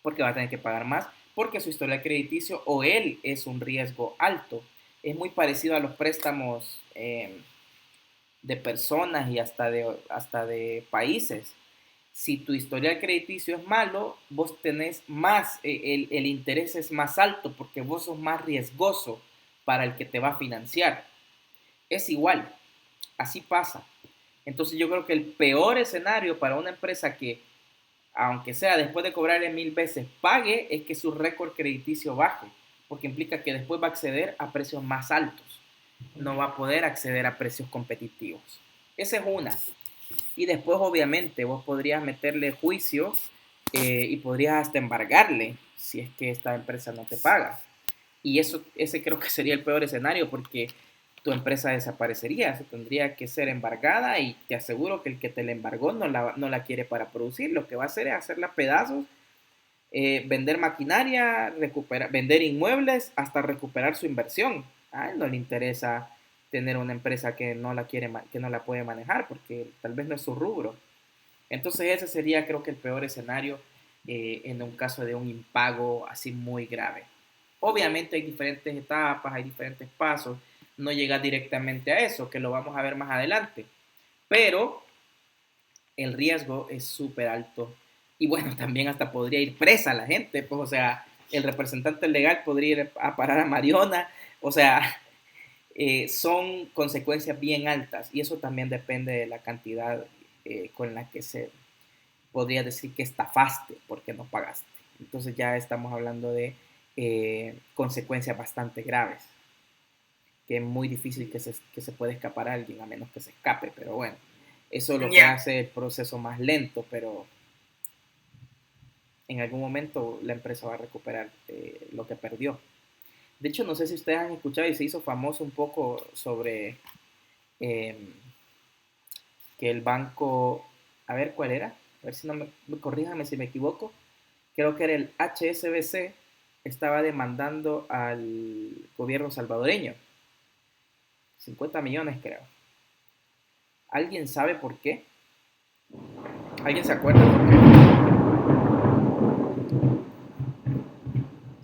porque va a tener que pagar más, porque su historial crediticio o él es un riesgo alto. Es muy parecido a los préstamos de personas y hasta de países. Si tu historial crediticio es malo, vos tenés más, el interés es más alto porque vos sos más riesgoso para el que te va a financiar. Es igual, así pasa. Entonces yo creo que el peor escenario para una empresa que, aunque sea después de cobrarle 1000 veces, pague, es que su récord crediticio baje, porque implica que después va a acceder a precios más altos. No va a poder acceder a precios competitivos. Esa es una. Y después, obviamente, vos podrías meterle juicio y podrías hasta embargarle si es que esta empresa no te paga. Y ese creo que sería el peor escenario porque tu empresa desaparecería, se tendría que ser embargada y te aseguro que el que te la embargó no la quiere para producir. Lo que va a hacer es hacerla pedazos, vender maquinaria, vender inmuebles hasta recuperar su inversión. A él no le interesa tener una empresa que no la puede manejar porque tal vez no es su rubro. Entonces ese sería creo que el peor escenario en un caso de un impago así muy grave. Obviamente hay diferentes etapas, hay diferentes pasos, no llega directamente a eso, que lo vamos a ver más adelante, pero el riesgo es súper alto y bueno, también hasta podría ir presa la gente, pues o sea, el representante legal podría ir a parar a Mariona, o sea, son consecuencias bien altas y eso también depende de la cantidad con la que se podría decir que estafaste porque no pagaste. Entonces ya estamos hablando de consecuencias bastante graves, que es muy difícil que se pueda escapar a alguien a menos que se escape, pero bueno, eso es lo que hace el proceso más lento, pero en algún momento la empresa va a recuperar lo que perdió. De hecho, no sé si ustedes han escuchado y se hizo famoso un poco sobre que el banco, a ver cuál era, a ver si corríjame si me equivoco, creo que era el HSBC, estaba demandando al gobierno salvadoreño 50 millones creo. ¿Alguien sabe por qué? ¿Alguien se acuerda por qué?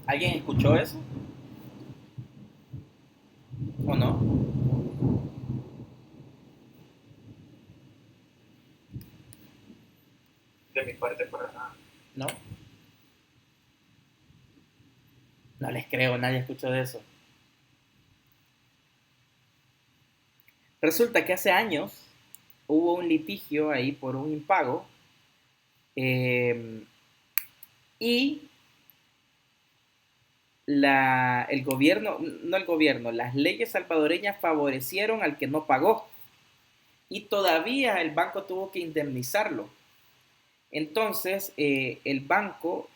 ¿Alguien escuchó eso? ¿O no? De mi parte, para nada. ¿No? No les creo, nadie escuchó de eso. Resulta que hace años hubo un litigio ahí por un impago y el gobierno, no el gobierno, las leyes salvadoreñas favorecieron al que no pagó y todavía el banco tuvo que indemnizarlo. Entonces el banco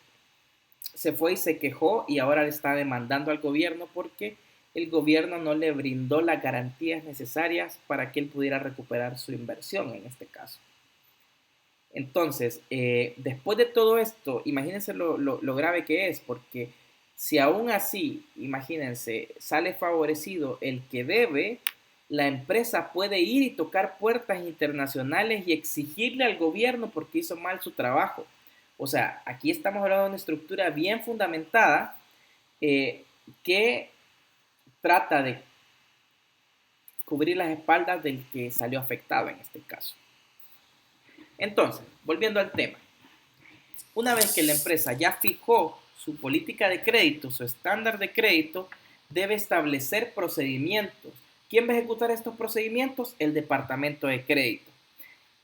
se fue y se quejó y ahora le está demandando al gobierno porque el gobierno no le brindó las garantías necesarias para que él pudiera recuperar su inversión en este caso. Entonces, después de todo esto, imagínense lo grave que es, porque si aún así, imagínense, sale favorecido el que debe, la empresa puede ir y tocar puertas internacionales y exigirle al gobierno porque hizo mal su trabajo. O sea, aquí estamos hablando de una estructura bien fundamentada que trata de cubrir las espaldas del que salió afectado en este caso. Entonces, volviendo al tema, una vez que la empresa ya fijó su política de crédito, su estándar de crédito, debe establecer procedimientos. ¿Quién va a ejecutar estos procedimientos? El departamento de crédito.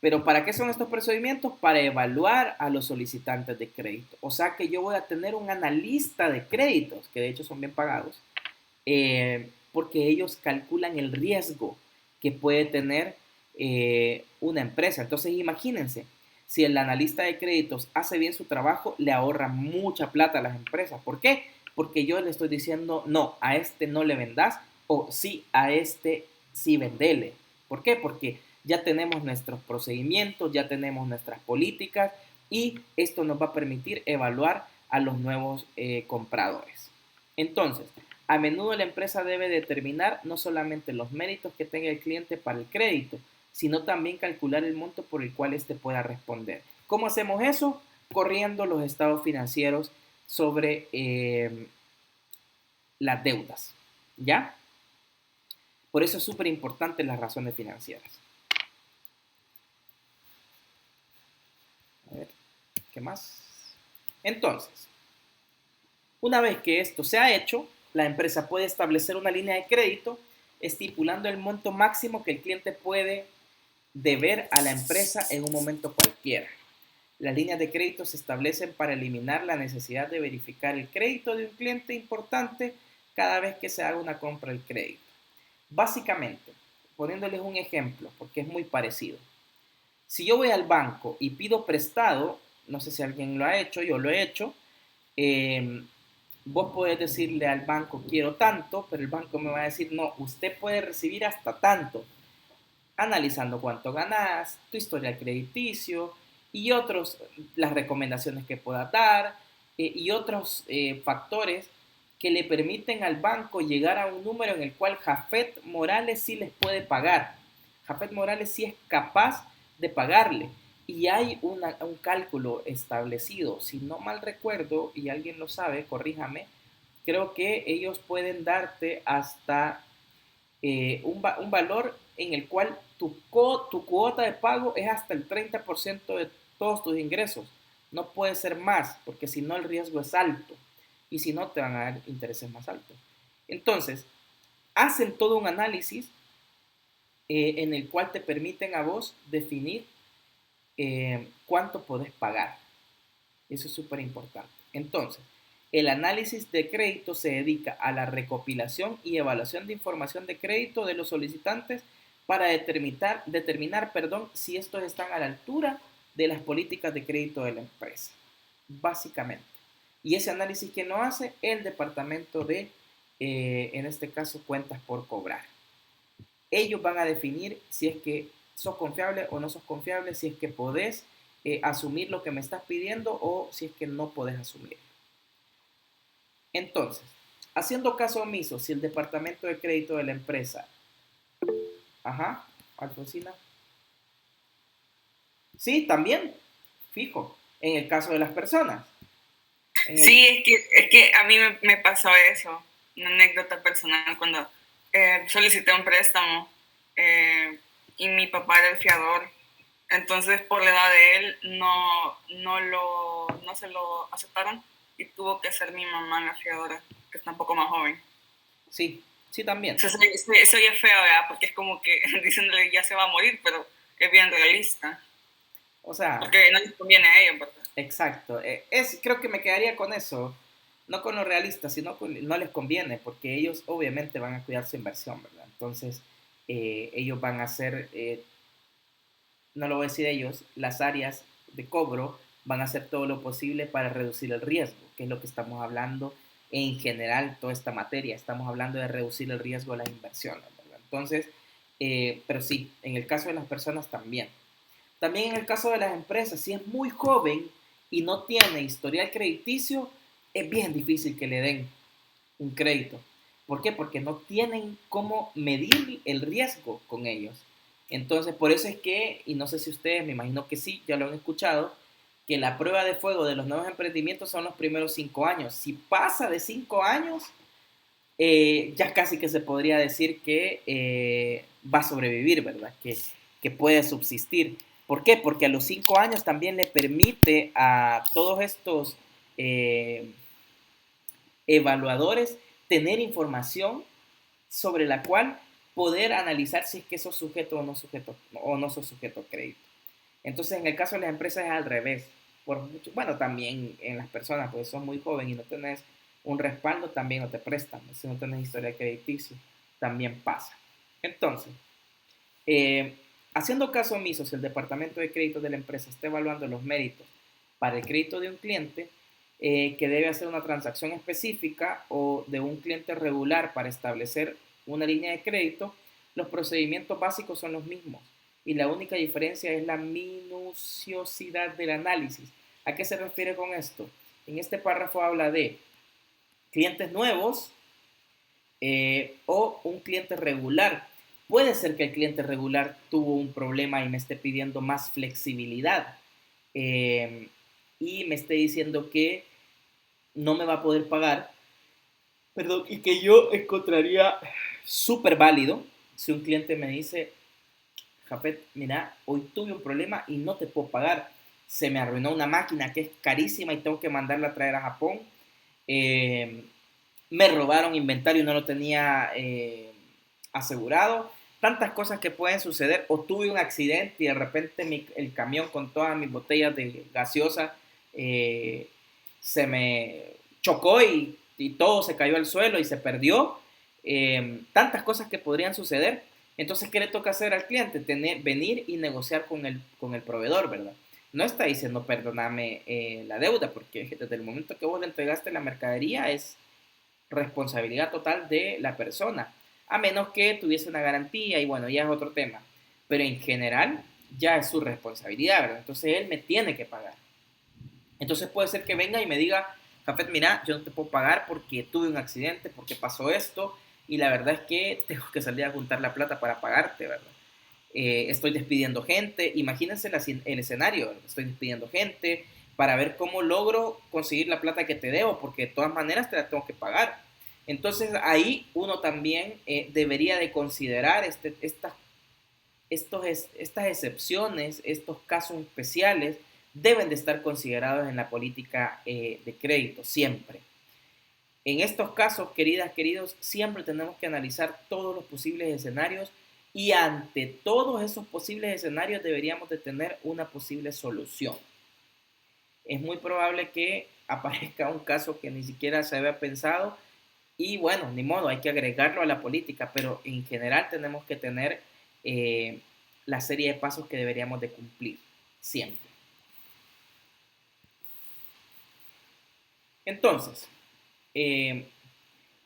¿Pero para qué son estos procedimientos? Para evaluar a los solicitantes de crédito. O sea que yo voy a tener un analista de créditos, que de hecho son bien pagados, porque ellos calculan el riesgo que puede tener una empresa. Entonces imagínense, si el analista de créditos hace bien su trabajo, le ahorra mucha plata a las empresas. ¿Por qué? Porque yo le estoy diciendo, no, a este no le vendas, o sí, a este sí vendele. ¿Por qué? Porque ya tenemos nuestros procedimientos, ya tenemos nuestras políticas y esto nos va a permitir evaluar a los nuevos compradores. Entonces, a menudo la empresa debe determinar no solamente los méritos que tenga el cliente para el crédito, sino también calcular el monto por el cual éste pueda responder. ¿Cómo hacemos eso? Corriendo los estados financieros sobre las deudas, ¿ya? Por eso es súper importante las razones financieras. A ver, ¿qué más? Entonces, una vez que esto se ha hecho, la empresa puede establecer una línea de crédito estipulando el monto máximo que el cliente puede deber a la empresa en un momento cualquiera. Las líneas de crédito se establecen para eliminar la necesidad de verificar el crédito de un cliente importante cada vez que se haga una compra del crédito. Básicamente, poniéndoles un ejemplo, porque es muy parecido. Si yo voy al banco y pido prestado, no sé si alguien lo ha hecho, yo lo he hecho, vos podés decirle al banco quiero tanto, pero el banco me va a decir no, usted puede recibir hasta tanto, analizando cuánto ganás, tu historial crediticio y otros, las recomendaciones que pueda dar y otros factores que le permiten al banco llegar a un número en el cual Jafet Morales sí les puede pagar. Jafet Morales sí es capaz de pagarle. Y hay un cálculo establecido, si no mal recuerdo, y alguien lo sabe, corríjame, creo que ellos pueden darte hasta un valor en el cual tu cuota de pago es hasta el 30% de todos tus ingresos. No puede ser más, porque si no el riesgo es alto. Y si no, te van a dar intereses más altos. Entonces, hacen todo un análisis en el cual te permiten a vos definir cuánto podés pagar. Eso es súper importante. Entonces, el análisis de crédito se dedica a la recopilación y evaluación de información de crédito de los solicitantes para determinar si estos están a la altura de las políticas de crédito de la empresa. Básicamente. Y ese análisis, ¿quién lo hace? El departamento de, en este caso, cuentas por cobrar. Ellos van a definir si es que sos confiable o no sos confiable, si es que podés asumir lo que me estás pidiendo o si es que no podés asumir. Entonces, haciendo caso omiso, si el departamento de crédito de la empresa Ajá, Alfonsina. Sí, también, fijo, en el caso de las personas. Sí, es que a mí me pasó eso, una anécdota personal, cuando solicité un préstamo y mi papá era el fiador. Entonces, por la edad de él, no se lo aceptaron y tuvo que ser mi mamá la fiadora, que está un poco más joven. Sí, sí también. Eso ya es feo, ¿verdad? Porque es como que diciéndole ya se va a morir, pero es bien realista. O sea... Porque no les conviene a ellos, ¿verdad? Exacto. Creo que me quedaría con eso. No con lo realista, sino con no les conviene, porque ellos obviamente van a cuidar su inversión, ¿verdad? Entonces, ellos van a hacer, no lo voy a decir ellos, las áreas de cobro van a hacer todo lo posible para reducir el riesgo, que es lo que estamos hablando en general, toda esta materia. Estamos hablando de reducir el riesgo de las inversiones, ¿verdad? Entonces, pero sí, en el caso de las personas también. También en el caso de las empresas, si es muy joven y no tiene historial crediticio, es bien difícil que le den un crédito. ¿Por qué? Porque no tienen cómo medir el riesgo con ellos. Entonces, por eso es que, y no sé si ustedes, me imagino que sí, ya lo han escuchado, que la prueba de fuego de los nuevos emprendimientos son los primeros 5 años. Si pasa de 5 años, ya casi que se podría decir que va a sobrevivir, ¿verdad? Que puede subsistir. ¿Por qué? Porque a los 5 años también le permite a todos estos evaluadores tener información sobre la cual poder analizar si es que sos sujeto o no sos sujeto a crédito. Entonces, en el caso de las empresas es al revés. Bueno, también en las personas, pues sos muy joven y no tenés un respaldo, también no te prestan. Si no tenés historia crediticio, también pasa. Entonces, haciendo caso omiso, si el departamento de crédito de la empresa está evaluando los méritos para el crédito de un cliente, que debe hacer una transacción específica o de un cliente regular para establecer una línea de crédito, los procedimientos básicos son los mismos y la única diferencia es la minuciosidad del análisis. ¿A qué se refiere con esto? En este párrafo habla de clientes nuevos o un cliente regular. Puede ser que el cliente regular tuvo un problema y me esté pidiendo más flexibilidad y me esté diciendo que no me va a poder pagar, perdón, y que yo encontraría súper válido si un cliente me dice, Jafet, mira, hoy tuve un problema y no te puedo pagar, se me arruinó una máquina que es carísima y tengo que mandarla a traer a Japón, me robaron inventario y no lo tenía asegurado, tantas cosas que pueden suceder, o tuve un accidente y de repente el camión con todas mis botellas de gaseosa se me chocó y todo se cayó al suelo y se perdió, tantas cosas que podrían suceder. Entonces, ¿qué le toca hacer al cliente? Venir y negociar con el proveedor, ¿verdad? No está diciendo perdóname la deuda, porque desde el momento que vos le entregaste la mercadería es responsabilidad total de la persona, a menos que tuviese una garantía y bueno, ya es otro tema. Pero en general ya es su responsabilidad, ¿verdad? Entonces él me tiene que pagar. Entonces puede ser que venga y me diga, Jafet, mira, yo no te puedo pagar porque tuve un accidente, porque pasó esto, y la verdad es que tengo que salir a juntar la plata para pagarte, ¿verdad? Estoy despidiendo gente, imagínense el escenario, ¿verdad? Estoy despidiendo gente para ver cómo logro conseguir la plata que te debo, porque de todas maneras te la tengo que pagar. Entonces ahí uno también debería de considerar estas excepciones, estos casos especiales, deben de estar considerados en la política de crédito, siempre. En estos casos, queridas, queridos, siempre tenemos que analizar todos los posibles escenarios y ante todos esos posibles escenarios deberíamos de tener una posible solución. Es muy probable que aparezca un caso que ni siquiera se había pensado y bueno, ni modo, hay que agregarlo a la política, pero en general tenemos que tener la serie de pasos que deberíamos de cumplir, siempre. Entonces,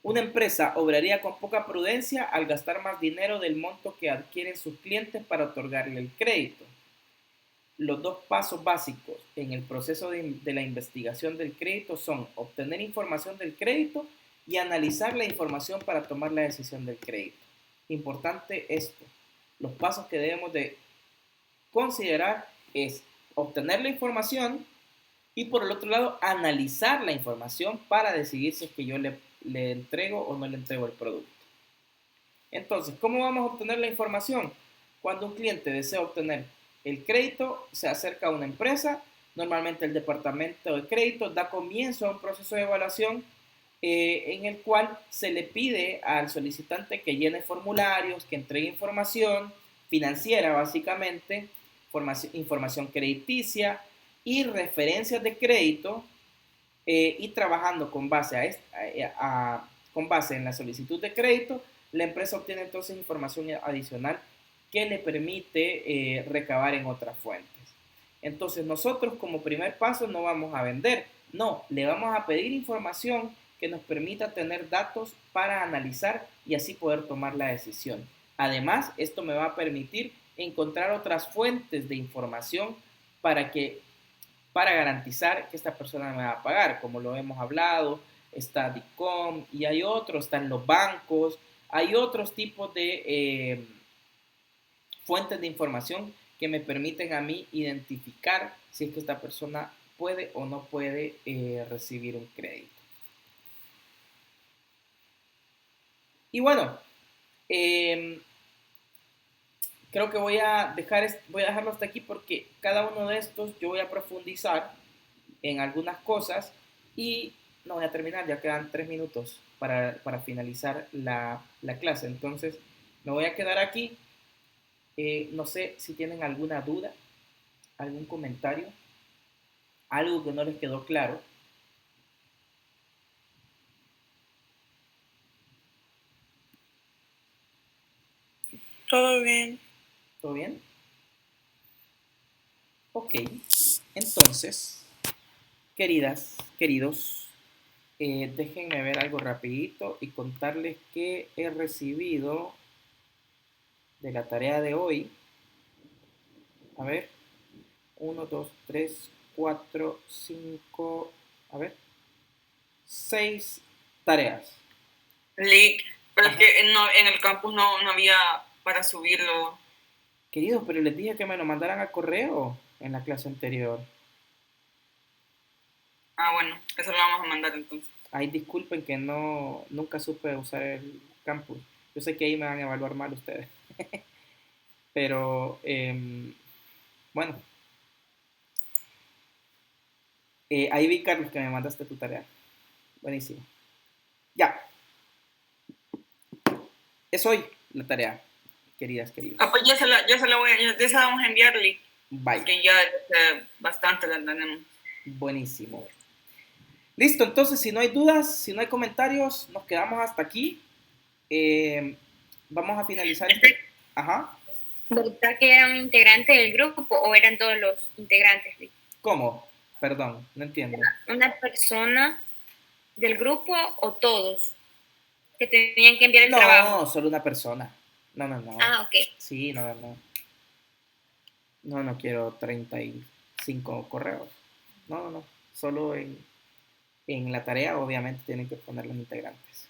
una empresa obraría con poca prudencia al gastar más dinero del monto que adquieren sus clientes para otorgarle el crédito. Los dos pasos básicos en el proceso de la investigación del crédito son obtener información del crédito y analizar la información para tomar la decisión del crédito. importante esto. Los pasos que debemos de considerar es obtener la información y por el otro lado analizar la información para decidir si es que yo le entrego o no le entrego el producto. Entonces, ¿cómo vamos a obtener la información? Cuando un cliente desea obtener el crédito, se acerca a una empresa, normalmente el departamento de crédito da comienzo a un proceso de evaluación en el cual se le pide al solicitante que llene formularios, que entregue información financiera básicamente, información crediticia y referencias de crédito y trabajando con base con base en la solicitud de crédito, la empresa obtiene entonces información adicional que le permite recabar en otras fuentes. Entonces nosotros como primer paso no vamos a vender, no, le vamos a pedir información que nos permita tener datos para analizar y así poder tomar la decisión. Además, esto me va a permitir encontrar otras fuentes de información para garantizar que esta persona me va a pagar, como lo hemos hablado, está DICOM y hay otros, están los bancos, hay otros tipos de fuentes de información que me permiten a mí identificar si es que esta persona puede o no puede recibir un crédito. Y bueno, creo que voy a dejarlo hasta aquí porque cada uno de estos yo voy a profundizar en algunas cosas y no voy a terminar, ya quedan 3 minutos para finalizar la clase. Entonces me voy a quedar aquí. No sé si tienen alguna duda, algún comentario, algo que no les quedó claro. Todo bien. ¿Todo bien? Ok, entonces, queridos, déjenme ver algo rapidito y contarles que he recibido de la tarea de hoy. A ver, 1, 2, 3, 4, 5, a ver, 6 tareas. Link, pero es que en el campus no había para subirlo. Queridos, pero les dije que me lo mandaran al correo en la clase anterior. Ah, bueno, eso lo vamos a mandar entonces. Ay, disculpen que nunca supe usar el campus. Yo sé que ahí me van a evaluar mal ustedes. Pero, bueno. Ahí vi, Carlos, que me mandaste tu tarea. Buenísimo. Ya. Es hoy la tarea, queridos. Ah, pues ya se la vamos a enviarle. Bye. Que ya bastante la tenemos. Buenísimo. Listo, entonces, si no hay dudas, si no hay comentarios, nos quedamos hasta aquí. Vamos a finalizar este. Ajá. ¿Verdad que era un integrante del grupo o eran todos los integrantes? ¿Cómo? Perdón, no entiendo. ¿Una persona del grupo o todos que tenían que enviar el trabajo? No, solo una persona. No. Ah, ok. Sí, no. No quiero 35 correos. No. Solo en la tarea, obviamente, tienen que poner los integrantes.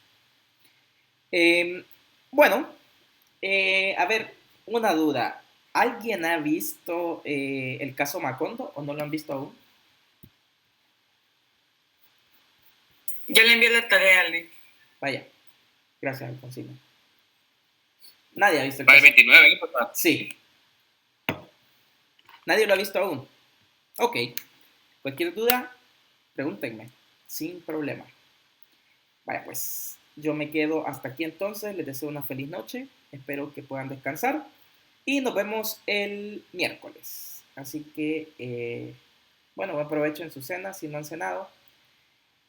Bueno, a ver, una duda. ¿Alguien ha visto el caso Macondo o no lo han visto aún? Yo le envié la tarea, Ale. Vaya, gracias, Alfonsino. Nadie ha visto el Para caso. el 29, ¿qué pasa? Sí. ¿Nadie lo ha visto aún? Ok. Cualquier duda, pregúntenme. Sin problema. Vaya, pues yo me quedo hasta aquí entonces. Les deseo una feliz noche. Espero que puedan descansar. Y nos vemos el miércoles. Así que, bueno, buen provecho en su cena si no han cenado.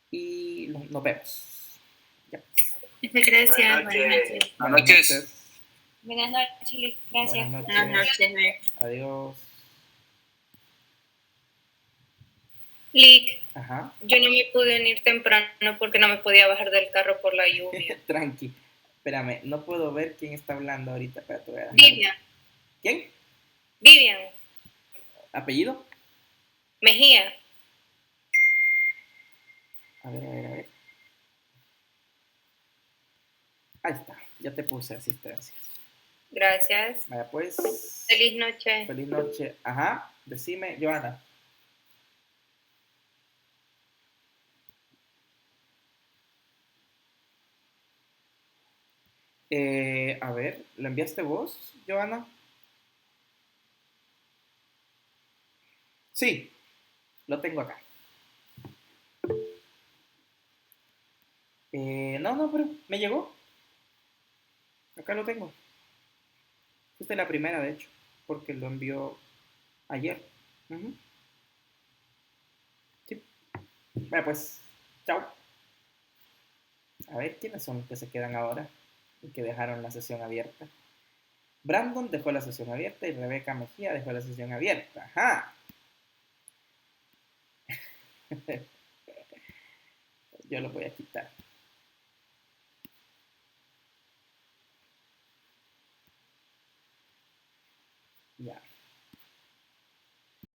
Y nos vemos. Ya. Gracias. Buenas noches. Buenas noches. Buenas noches, Lick. Gracias. Buenas noches. Adiós. Lick, Ajá. yo no me pude unir temprano porque no me podía bajar del carro por la lluvia. Tranqui. Espérame, no puedo ver quién está hablando ahorita. Espérate, voy a dejar. Vivian. ¿Quién? Vivian. ¿Apellido? Mejía. A ver. Ahí está. Ya te puse asistencia. Gracias. Vaya, pues. Feliz noche. Feliz noche. Ajá, decime, Joana. A ver, ¿lo enviaste vos, Joana? Sí, lo tengo acá. No, pero me llegó. Acá lo tengo. Esta es la primera, de hecho, porque lo envió ayer. Ujú. Sí. Bueno, pues, chao. A ver, ¿quiénes son los que se quedan ahora y que dejaron la sesión abierta? Brandon dejó la sesión abierta y Rebeca Mejía dejó la sesión abierta. Ajá. Yo lo voy a quitar. Ya.